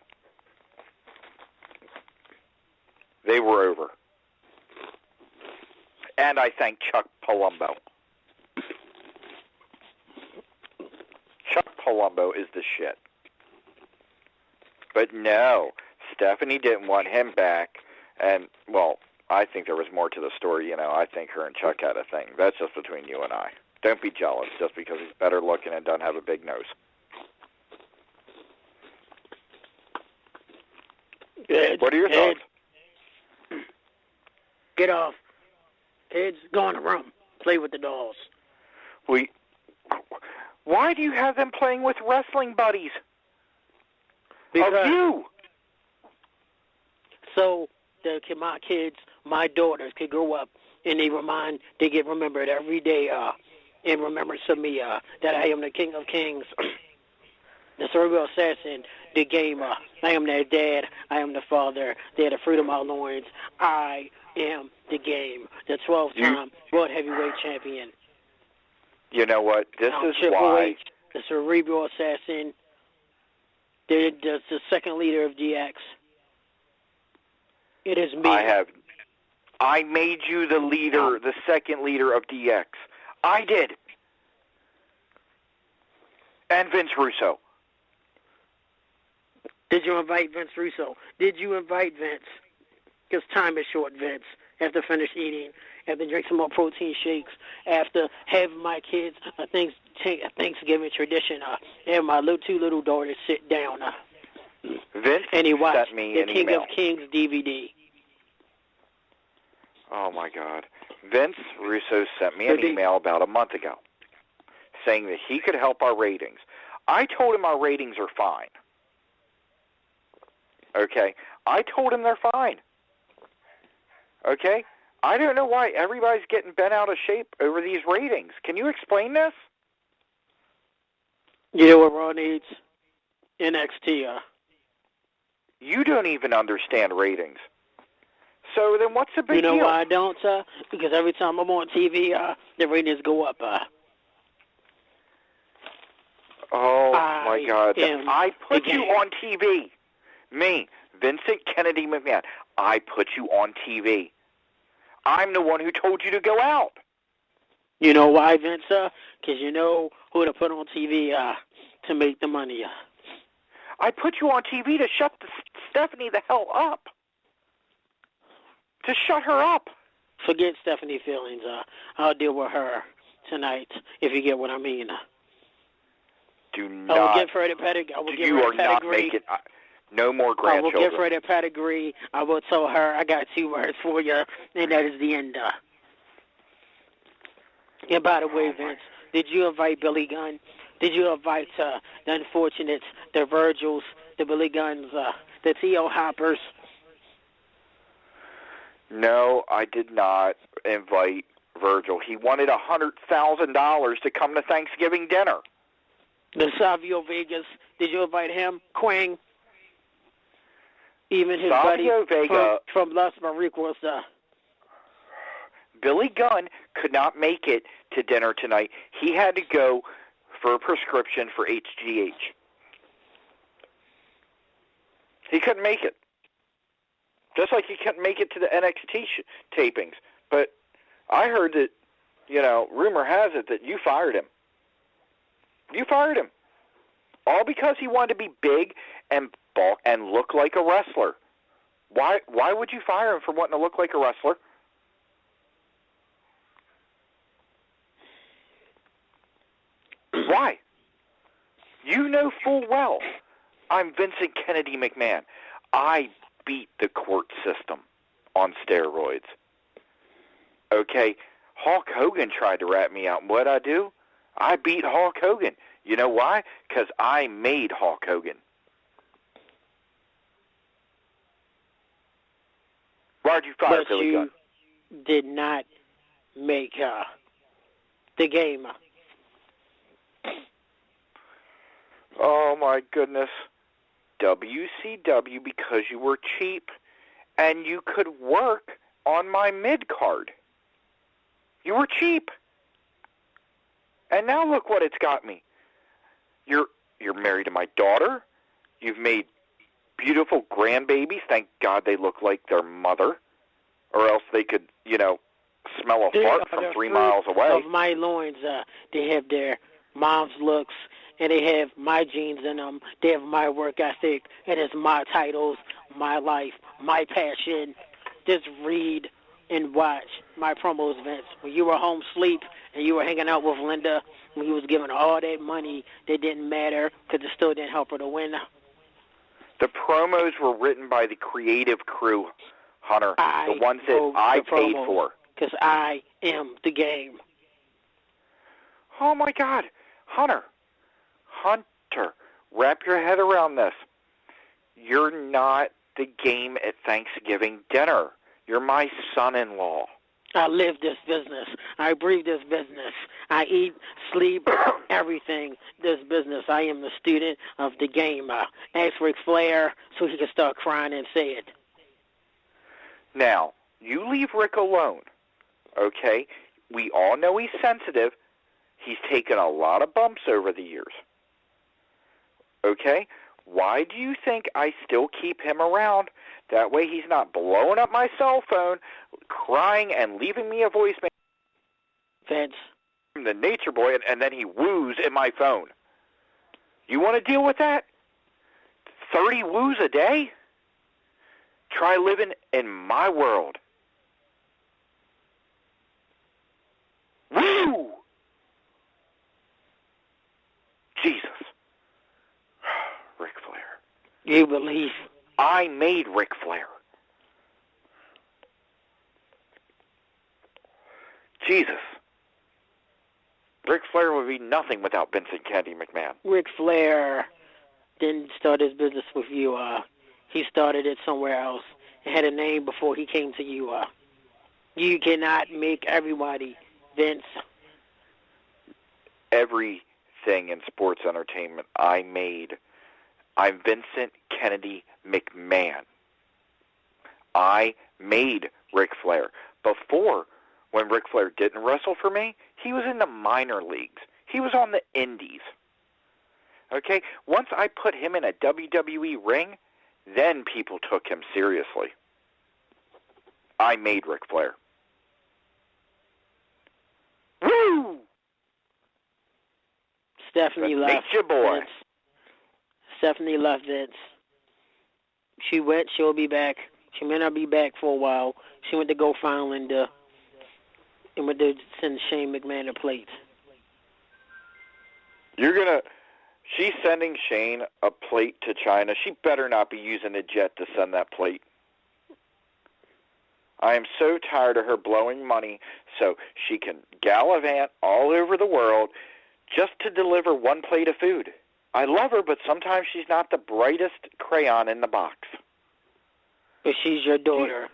They were over. And I thank Chuck Palumbo. Chuck Palumbo is the shit. But no, Stephanie didn't want him back. And, well, I think there was more to the story. You know, I think her and Chuck had a thing. That's just between you and I. Don't be jealous just because he's better looking and doesn't have a big nose. What are your thoughts? Get off. Kids, go in the room. Play with the dolls. Why do you have them playing with wrestling buddies? Because of you. So my kids, my daughters, could grow up and they get remembered every day in remembrance of me that I am the King of Kings, the cerebral assassin, the gamer. I am their dad. I am the father. They're the fruit of my loins. I am the game, the 12-time world heavyweight champion. You know what? This is Triple why. H, the cerebral assassin, the second leader of DX. It is me. I made you the leader, the second leader of DX. I did. And Vince Russo. Did you invite Vince Russo? Did you invite Vince? Because time is short, Vince. After finish eating, after drink some more protein shakes, after having my kids a Thanksgiving tradition, have my two little daughters sit down. Vince and he watched sent me the an King email. of Kings DVD. Oh, my God. Vince Russo sent me an email about a month ago saying that he could help our ratings. I told him our ratings are fine. Okay? I told him they're fine. Okay? I don't know why everybody's getting bent out of shape over these ratings. Can you explain this? You know what Raw needs? NXT. You don't even understand ratings. So then what's the big deal? You know why I don't? Because every time I'm on TV, the ratings go up. Oh, my God. I put you on TV. Me, Vincent Kennedy McMahon. I put you on TV. I'm the one who told you to go out. You know why, Vince? Because you know who to put on TV to make the money. I put you on TV to shut Stephanie the hell up. To shut her up. Forget Stephanie's feelings. I'll deal with her tonight, if you get what I mean. Do not. I will give her the pedigree. You are not making. No more grandchildren. I will give her the pedigree. I will tell her I got 2 words for you, and that is the end. And by the way, Vince, did you invite Billy Gunn? Did you invite the Unfortunates, the Virgils, the Billy Gunns, the T.O. Hoppers? No, I did not invite Virgil. He wanted $100,000 to come to Thanksgiving dinner. The Savio Vegas, did you invite him? Quang? Even his Savio buddy Vega, from Las Maricuas. Billy Gunn could not make it to dinner tonight. He had to go for a prescription for HGH. He couldn't make it. Just like he couldn't make it to the NXT tapings. But I heard that, rumor has it that you fired him. You fired him. All because he wanted to be big and bulk and look like a wrestler. Why would you fire him for wanting to look like a wrestler? Why? You know full well I'm Vincent Kennedy McMahon. I beat the court system on steroids. Okay, Hulk Hogan tried to rat me out. And what'd I do? I beat Hulk Hogan. You know why? Because I made Hulk Hogan. Why'd you fire Billy Gunn? But you did not make the game. Oh, my goodness. WCW, because you were cheap and you could work on my mid-card. You were cheap. And now look what it's got me. You're married to my daughter. You've made beautiful grandbabies. Thank God they look like their mother, or else they could, smell a fart from 3 miles away. Of my loins, they have their mom's looks, and they have my genes in them. They have my work ethic, and it's my titles, my life, my passion. Just read and watch my promos, Vince. When you were home asleep and you were hanging out with Linda, when you was giving all that money that didn't matter because it still didn't help her to win. The promos were written by the creative crew, Hunter, the ones that I paid for. Because I am the game. Oh, my God. Hunter, wrap your head around this. You're not the game at Thanksgiving dinner. You're my son-in-law. I live this business. I breathe this business. I eat, sleep, everything this business. I am the student of the game. Ask Ric Flair so he can start crying and say it. Now, you leave Rick alone, okay? We all know he's sensitive. He's taken a lot of bumps over the years. Okay? Why do you think I still keep him around? That way he's not blowing up my cell phone, crying and leaving me a voicemail. Vince. I'm the nature boy, and then he woos in my phone. You want to deal with that? 30 woos a day? Try living in my world. Woo! Jesus. Ric Flair. You believe. I made Ric Flair. Jesus. Ric Flair would be nothing without Vincent Kennedy McMahon. Ric Flair didn't start his business with you. He started it somewhere else. It had a name before he came to you. You cannot make everybody, Vince. Everything in sports entertainment I made. I'm Vincent Kennedy McMahon. I made Ric Flair. Before, when Ric Flair didn't wrestle for me, he was in the minor leagues. He was on the indies. Okay? Once I put him in a WWE ring, then people took him seriously. I made Ric Flair. Woo! Stephanie left. Nature boy. Vince. Stephanie left, Vince. She went. She'll be back. She may not be back for a while. She went to go find Linda and went to send Shane McMahon a plate. She's sending Shane a plate to China. She better not be using a jet to send that plate. I am so tired of her blowing money so she can gallivant all over the world just to deliver one plate of food. I love her, but sometimes she's not the brightest crayon in the box. But she's your daughter.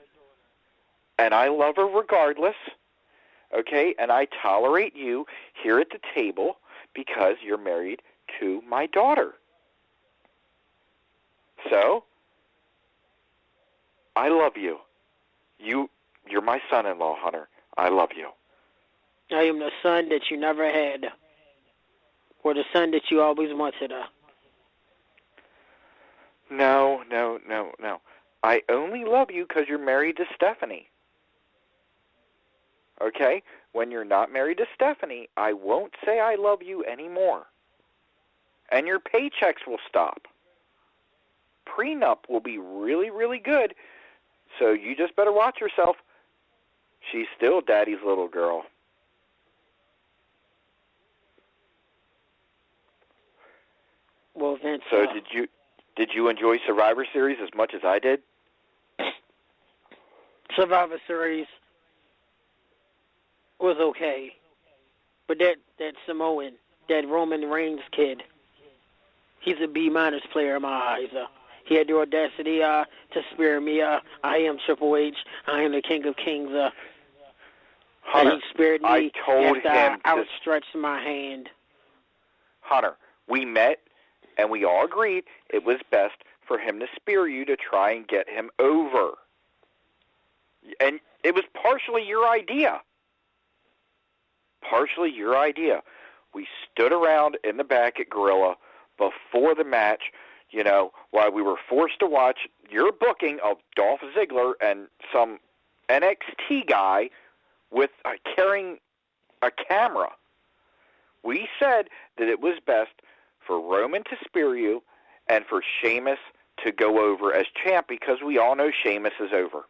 And I love her regardless, okay? And I tolerate you here at the table because you're married to my daughter. So, I love you. You're my son-in-law, Hunter. I love you. I am the son that you never had, or the son that you always wanted. No. I only love you because you're married to Stephanie. Okay? When you're not married to Stephanie, I won't say I love you anymore. And your paychecks will stop. Prenup will be really, really good, so you just better watch yourself. She's still Daddy's little girl. Well, Vince. So did you enjoy Survivor Series as much as I did? Survivor Series was okay, but that Samoan, that Roman Reigns kid, he's a B- player in my eyes. He had the audacity to spear me. I am Triple H. I am the King of Kings. Hunter, he speared me I told after him I outstretched my hand. Hunter, we met and we all agreed it was best for him to spear you to try and get him over. And it was partially your idea. Partially your idea. We stood around in the back at Gorilla before the match why we were forced to watch your booking of Dolph Ziggler and some NXT guy with carrying a camera. We said that it was best for Roman to spear you and for Sheamus to go over as champ because we all know Sheamus is over.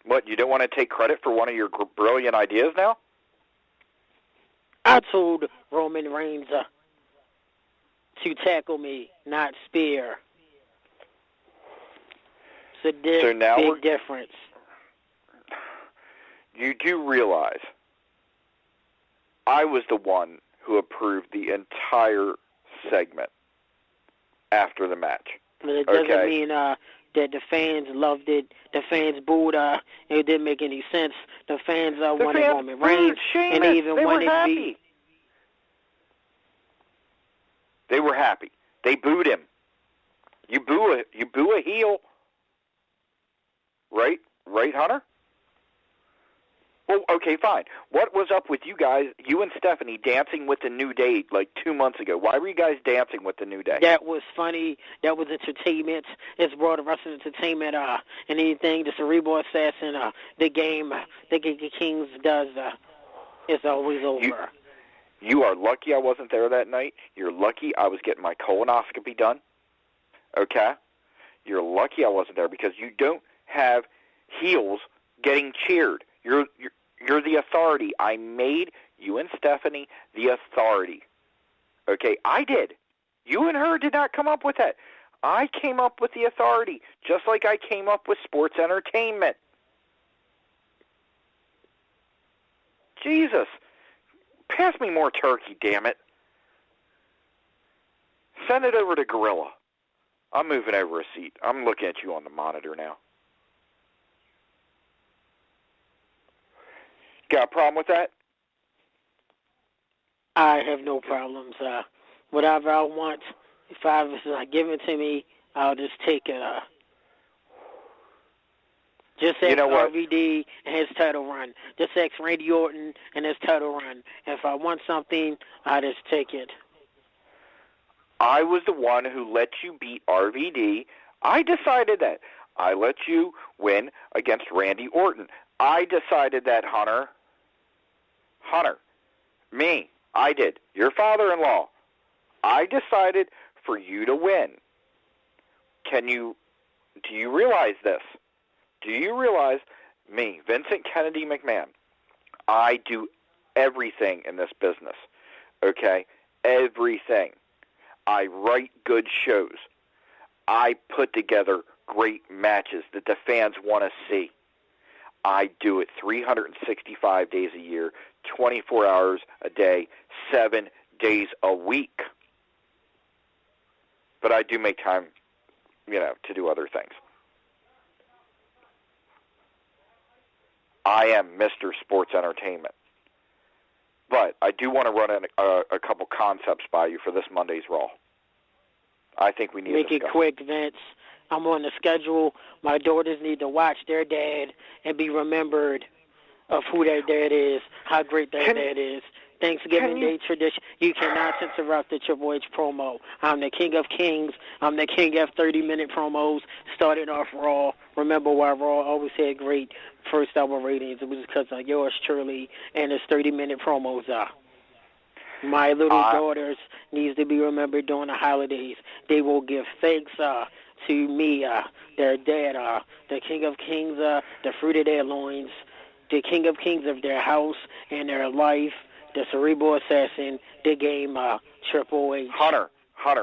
What, you don't want to take credit for one of your brilliant ideas now? I told Roman Reigns to tackle me, not spear. It's a big difference. You do realize I was the one who approved the entire segment after the match. But it doesn't mean that the fans loved it. The fans booed. It didn't make any sense. The fans wanted Roman Reigns, and they even wanted me. They were happy. They booed him. You boo a heel, right, Hunter? Well, okay, fine. What was up with you guys, you and Stephanie, dancing with the New Day like 2 months ago? Why were you guys dancing with the New Day? That was funny. That was entertainment. It's broad wrestling entertainment. And anything the Cerebral Assassin, the game, the Kings does, is always over. You are lucky I wasn't there that night. You're lucky I was getting my colonoscopy done. Okay? You're lucky I wasn't there because you don't have heels getting cheered. You're the authority. I made you and Stephanie the authority. Okay, I did. You and her did not come up with that. I came up with the authority, just like I came up with sports entertainment. Jesus. Pass me more turkey, damn it. Send it over to Gorilla. I'm moving over a seat. I'm looking at you on the monitor now. Got a problem with that? I have no problems. Whatever I want, if I was given to me, I'll just take it. Just ask RVD and his title run. Just ask Randy Orton and his title run. If I want something, I just take it. I was the one who let you beat RVD. I decided that. I let you win against Randy Orton. I decided that, Hunter. Me. I did. Your father-in-law. I decided for you to win. Do you realize this? Do you realize me, Vincent Kennedy McMahon, I do everything in this business, okay? Everything. I write good shows. I put together great matches that the fans want to see. I do it 365 days a year, 24 hours a day, 7 days a week. But I do make time, to do other things. I am Mr. Sports Entertainment. But I do want to run a couple concepts by you for this Monday's Raw. I think we need to make it quick, Vince. I'm on the schedule. My daughters need to watch their dad and be remembered of who their dad is, how great their dad is. Thanksgiving Day tradition. You cannot interrupt the Triple H promo. I'm the king of kings. I'm the king of 30-minute promos. Started off Raw. Remember why Raw always had great first-hour ratings? It was because of yours truly and his 30-minute promos are. My little daughters needs to be remembered during the holidays. They will give thanks to me, their dad, the king of kings, the fruit of their loins, the king of kings of their house and their life, the Cerebral Assassin, the game, Triple H. Hunter,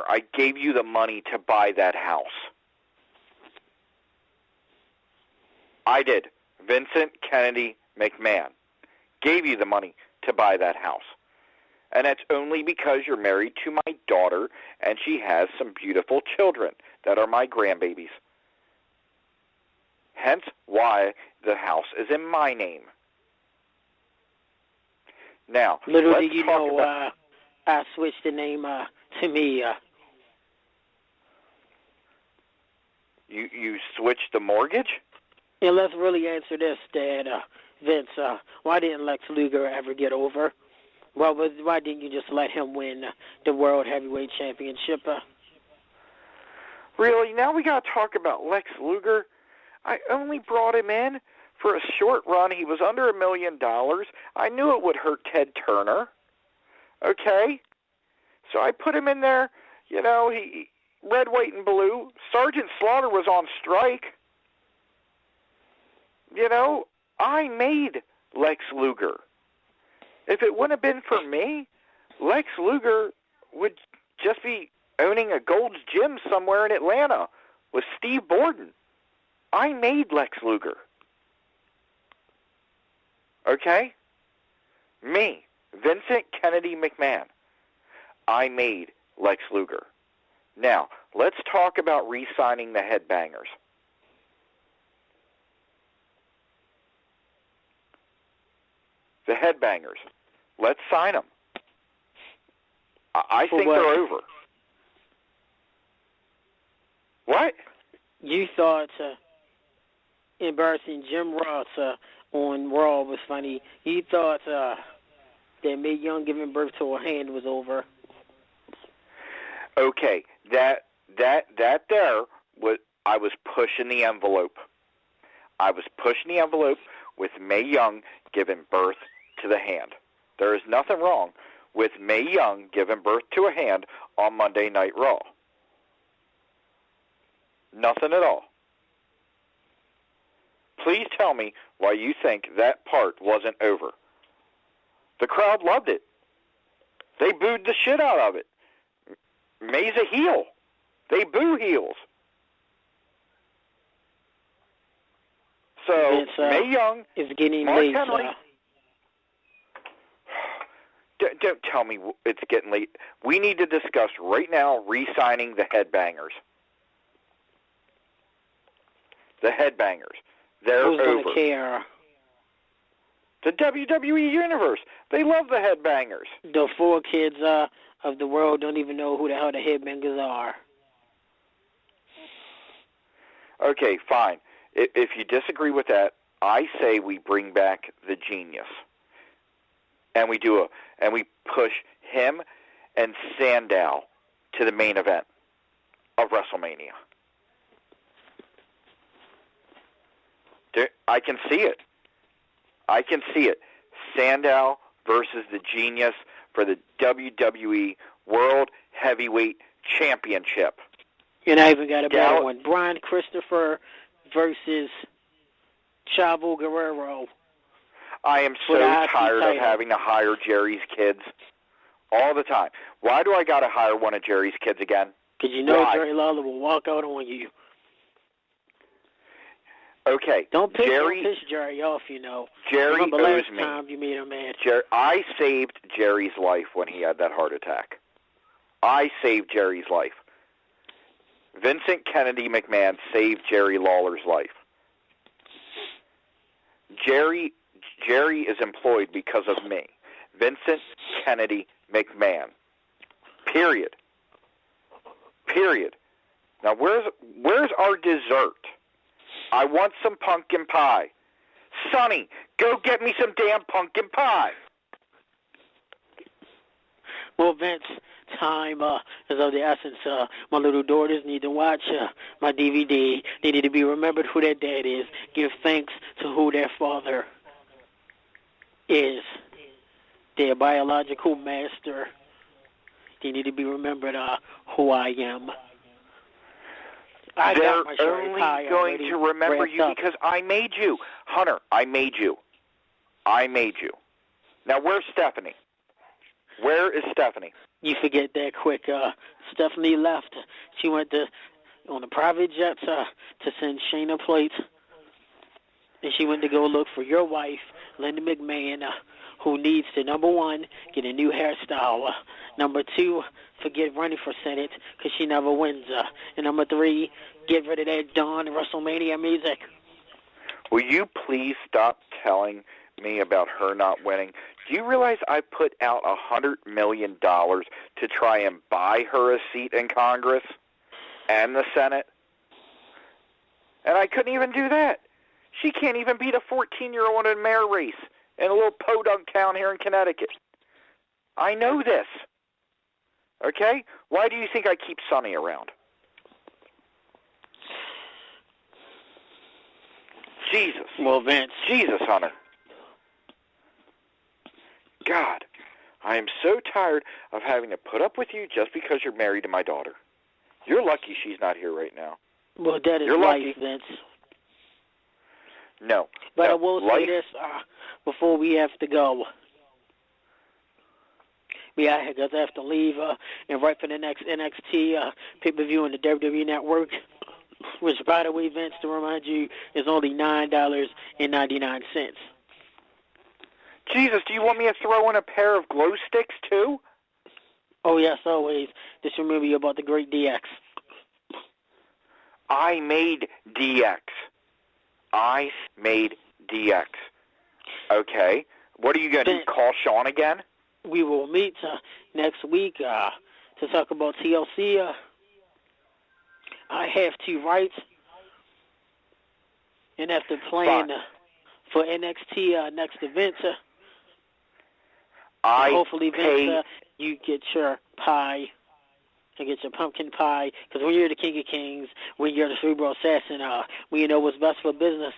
I gave you the money to buy that house. I did. Vincent Kennedy McMahon gave you the money to buy that house. And that's only because you're married to my daughter and she has some beautiful children that are my grandbabies. Hence why the house is in my name. Now, little did you know, I switched the name to me. You switched the mortgage? Yeah, let's really answer this, Dad. Vince, why didn't Lex Luger ever get over? Well, why didn't you just let him win the World Heavyweight Championship? Really? Now we got to talk about Lex Luger? I only brought him in for a short run. He was under $1 million. I knew it would hurt Ted Turner. Okay? So I put him in there. You know, he red, white, and blue. Sergeant Slaughter was on strike. You know, I made Lex Luger. If it wouldn't have been for me, Lex Luger would just be owning a Gold's Gym somewhere in Atlanta with Steve Borden. I made Lex Luger. Okay? Me, Vincent Kennedy McMahon. I made Lex Luger. Now, let's talk about re-signing the Headbangers. The Headbangers. Let's sign them. I think they're over. What? You thought embarrassing Jim Ross on Raw was funny. You thought that Mae Young giving birth to a hand was over. Okay, that there was, I was pushing the envelope. I was pushing the envelope with Mae Young giving birth to the hand. There is nothing wrong with Mae Young giving birth to a hand on Monday Night Raw. Nothing at all. Please tell me why you think that part wasn't over. The crowd loved it. They booed the shit out of it. Mae's a heel. They boo heels. So, Mae Young is getting Mark late. Henry, don't tell me it's getting late. We need to discuss right now re-signing the Headbangers. The Headbangers. They're Who's over. Who's going to care? The WWE Universe. They love the Headbangers. The 4 kids of the world don't even know who the hell the Headbangers are. Okay, fine. If you disagree with that, I say we bring back the Genius. And we push him and Sandow to the main event of WrestleMania. I can see it. I can see it. Sandow versus the Genius for the WWE World Heavyweight Championship. And I even got a better one. Brian Christopher versus Chavo Guerrero. I am so tired of having to hire Jerry's kids all the time. Why do I got to hire one of Jerry's kids again? Because you know Jerry Lawler will walk out on you. Okay. Don't piss Jerry off, you know. Jerry Remember owes last me. time you made him mad. I saved Jerry's life when he had that heart attack. I saved Jerry's life. Vincent Kennedy McMahon saved Jerry Lawler's life. Jerry is employed because of me. Vincent Kennedy McMahon. Period. Now where's our dessert? I want some pumpkin pie. Sonny, go get me some damn pumpkin pie. Well, Vince, time is of the essence. My little daughters need to watch my DVD. They need to be remembered who their dad is. Give thanks to who their father is. Their biological master. They need to be remembered who I am. They're only going to remember you because I made you. Hunter, I made you. Now, where's Stephanie? Where is Stephanie? You forget that quick. Stephanie left. She went on a private jet to send Shayna plates. And she went to go look for your wife, Linda McMahon, who needs to, number 1, get a new hairstyle. Number 2, forget running for Senate because she never wins. And number 3, get rid of that Dawn WrestleMania music. Will you please stop telling me about her not winning? Do you realize I put out $100 million to try and buy her a seat in Congress and the Senate? And I couldn't even do that. She can't even beat a 14-year-old in a mayor race in a little podunk town here in Connecticut. I know this. Okay? Why do you think I keep Sonny around? Jesus. Well, Vince. Jesus, Hunter. God, I am so tired of having to put up with you just because you're married to my daughter. You're lucky she's not here right now. Well, that is you're life, lucky. Vince. No. But no, I will life, say this before we have to go. I have to leave and right for the next NXT pay-per-view on the WWE Network, which, by the way, Vince, to remind you, is only $9.99. Jesus, do you want me to throw in a pair of glow sticks, too? Oh, yes, always. Just remember you about the great DX. I made DX. I made DX. Okay. What are you going to do, call Sean again? We will meet next week to talk about TLC. I have 2 rights. And after playing for NXT next event, hopefully, Vince, you get your pie. And get your pumpkin pie, because when you're the King of Kings, when you're the Cerebral Assassin, when you know what's best for business,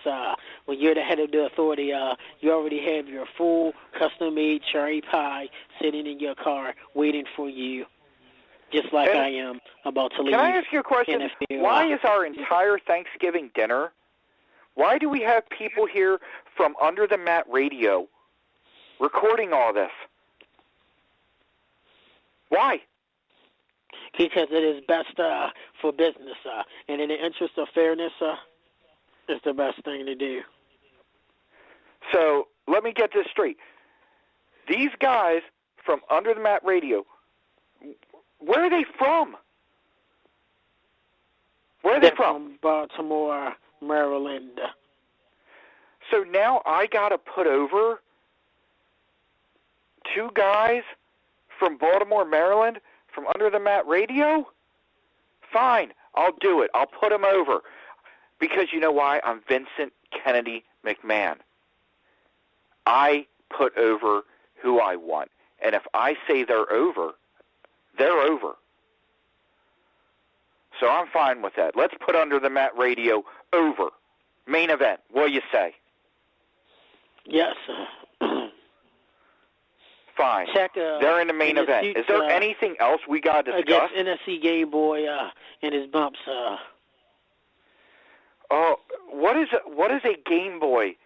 when you're the head of the authority, you already have your full custom-made cherry pie sitting in your car waiting for you, just like I am about to leave. Can I ask you a question? Why is our entire Thanksgiving dinner, why do we have people here from Under the Mat Radio recording all this? Why? Because it is best for business, and in the interest of fairness, it's the best thing to do. So let me get this straight. These guys from Under the Mat Radio, where are they from? Where are they from? From Baltimore, Maryland. So now I got to put over 2 guys from Baltimore, Maryland, from Under the Mat Radio? Fine, I'll do it. I'll put them over. Because you know why? I'm Vincent Kennedy McMahon. I put over who I want. And if I say they're over, they're over. So I'm fine with that. Let's put Under the Mat Radio over. Main event. What do you say? Yes. Fine. Check, they're in the main event. Is there anything else we got to discuss? Against NSC Gameboy and his bumps. Oh, what is a Game Boy?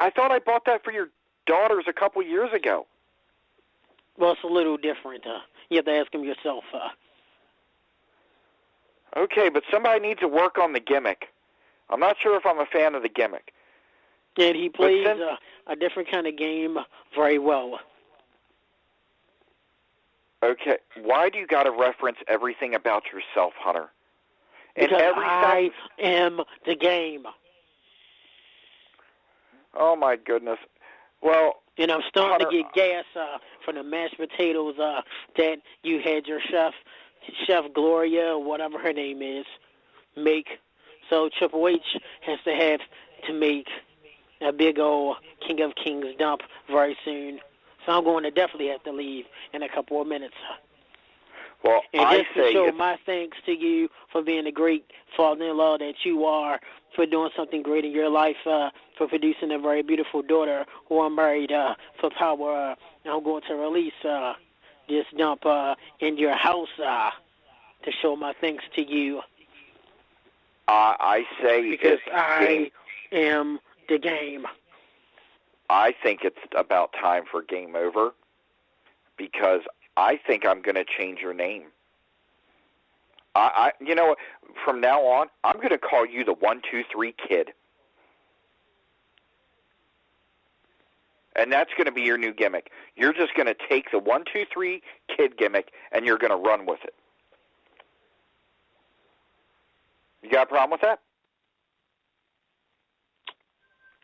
I thought I bought that for your daughters a couple years ago. Well, it's a little different. You have to ask him yourself. Okay, but somebody needs to work on the gimmick. I'm not sure if I'm a fan of the gimmick. And he plays a different kind of game very well. Okay, why do you got to reference everything about yourself, Hunter? Because I am the game. Oh, my goodness. Well, and I'm starting to get gas from the mashed potatoes that you had your Chef Gloria, or whatever her name is, make. So Triple H has to have to make a big old King of Kings dump very soon. So I'm going to definitely have to leave in a couple of minutes. Well, and just to show my thanks to you for being a great father-in-law that you are, for doing something great in your life, for producing a very beautiful daughter who I'm married for power. I'm going to release this dump in your house to show my thanks to you. I say because I am the game. I think it's about time for Game Over, because I think I'm going to change your name. You know what? From now on, I'm going to call you the 1-2-3 Kid, and that's going to be your new gimmick. You're just going to take the 1-2-3 Kid gimmick and you're going to run with it. You got a problem with that?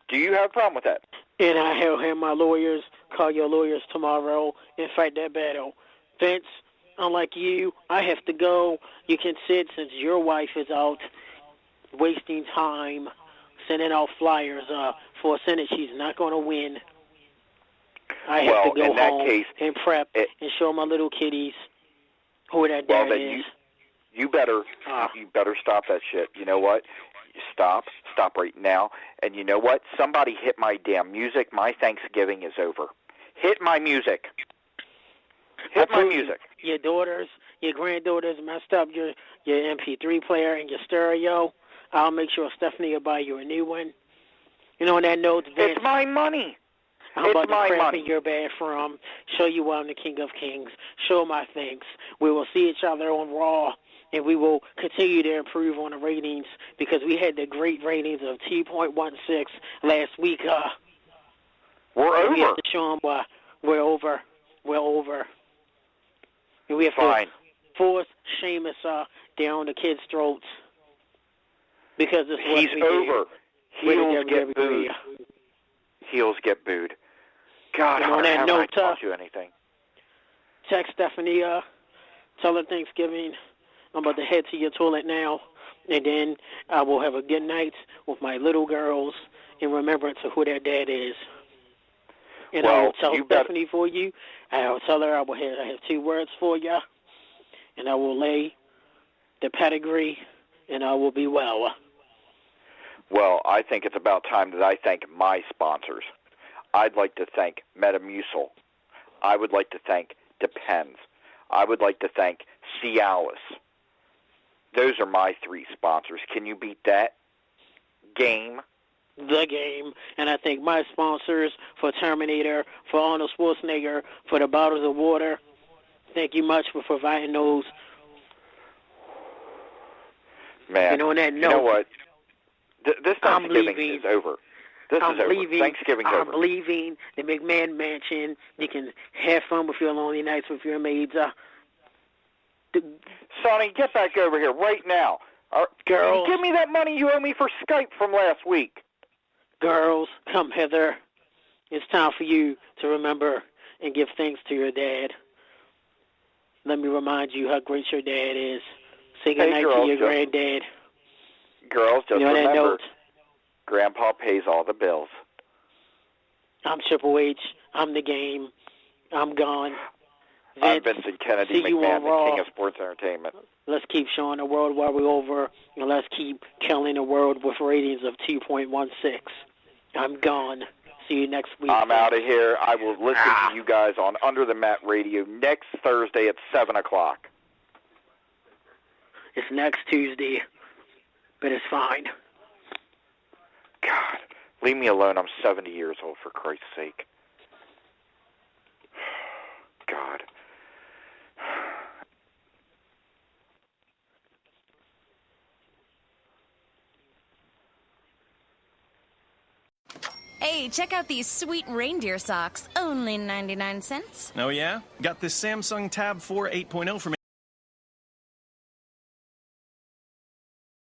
Do you have a problem with that? And I have had my lawyers call your lawyers tomorrow and fight that battle. Vince, unlike you, I have to go. You can sit since your wife is out wasting time sending out flyers for a Senate she's not going to win. I have to go in that home case, and prep and show my little kiddies who that dad is. You better stop that shit. You know what? Stop right now. And you know what? Somebody hit my damn music. My Thanksgiving is over. Hit my music. Hit my music. Your daughters, your granddaughters messed up your MP3 player and your stereo. I'll make sure Stephanie will buy you a new one. You know, on that note, Vince, it's my money. I'm about to crap in your bathroom, show you I'm the King of Kings, show my thanks. We will see each other on Raw, and we will continue to improve on the ratings because we had the great ratings of 2.16 last week. We're over. We have to show them why we're over. We're over. And we have to force Sheamus down the kids' throats because this is what He's over. Heels get booed. Heels get booed. God, and on that note, I taught you anything? Text Stephanie, tell her Thanksgiving. I'm about to head to your toilet now, and then I will have a good night with my little girls in remembrance of who their dad is. And I will tell Stephanie for you. I will tell her I have 2 words for you, and I will lay the pedigree, and I will be well. Well, I think it's about time that I thank my sponsors. I'd like to thank Metamucil. I would like to thank Depends. I would like to thank Cialis. Those are my 3 sponsors. Can you beat that? Game. The Game. And I thank my sponsors for Terminator, for Arnold Schwarzenegger, for the bottles of water. Thank you much for providing those. Man, and on that note, you know what? This Thanksgiving is over. This is over. Thanksgiving's over. I'm leaving the McMahon mansion. You can have fun with your lonely nights with your maids. Sonny, get back over here right now. Girls, give me that money you owe me for Skype from last week. Girls, come hither. It's time for you to remember and give thanks to your dad. Let me remind you how great your dad is. Say goodnight to your granddad. Girls, just remember, that note, Grandpa pays all the bills. I'm Triple H. I'm the Game. I'm gone. Vince, I'm Vincent Kennedy McMahon, the King of Sports Entertainment. Let's keep showing the world why we're over, and let's keep killing the world with ratings of 2.16. I'm gone. See you next week. I'm out of here. I will listen to you guys on Under the Mat Radio next Thursday at 7 o'clock. It's next Tuesday, but it's fine. God, leave me alone. I'm 70 years old, for Christ's sake. God. Hey, check out these sweet reindeer socks. Only 99 cents. Oh, yeah? Got this Samsung Tab 4 8.0 from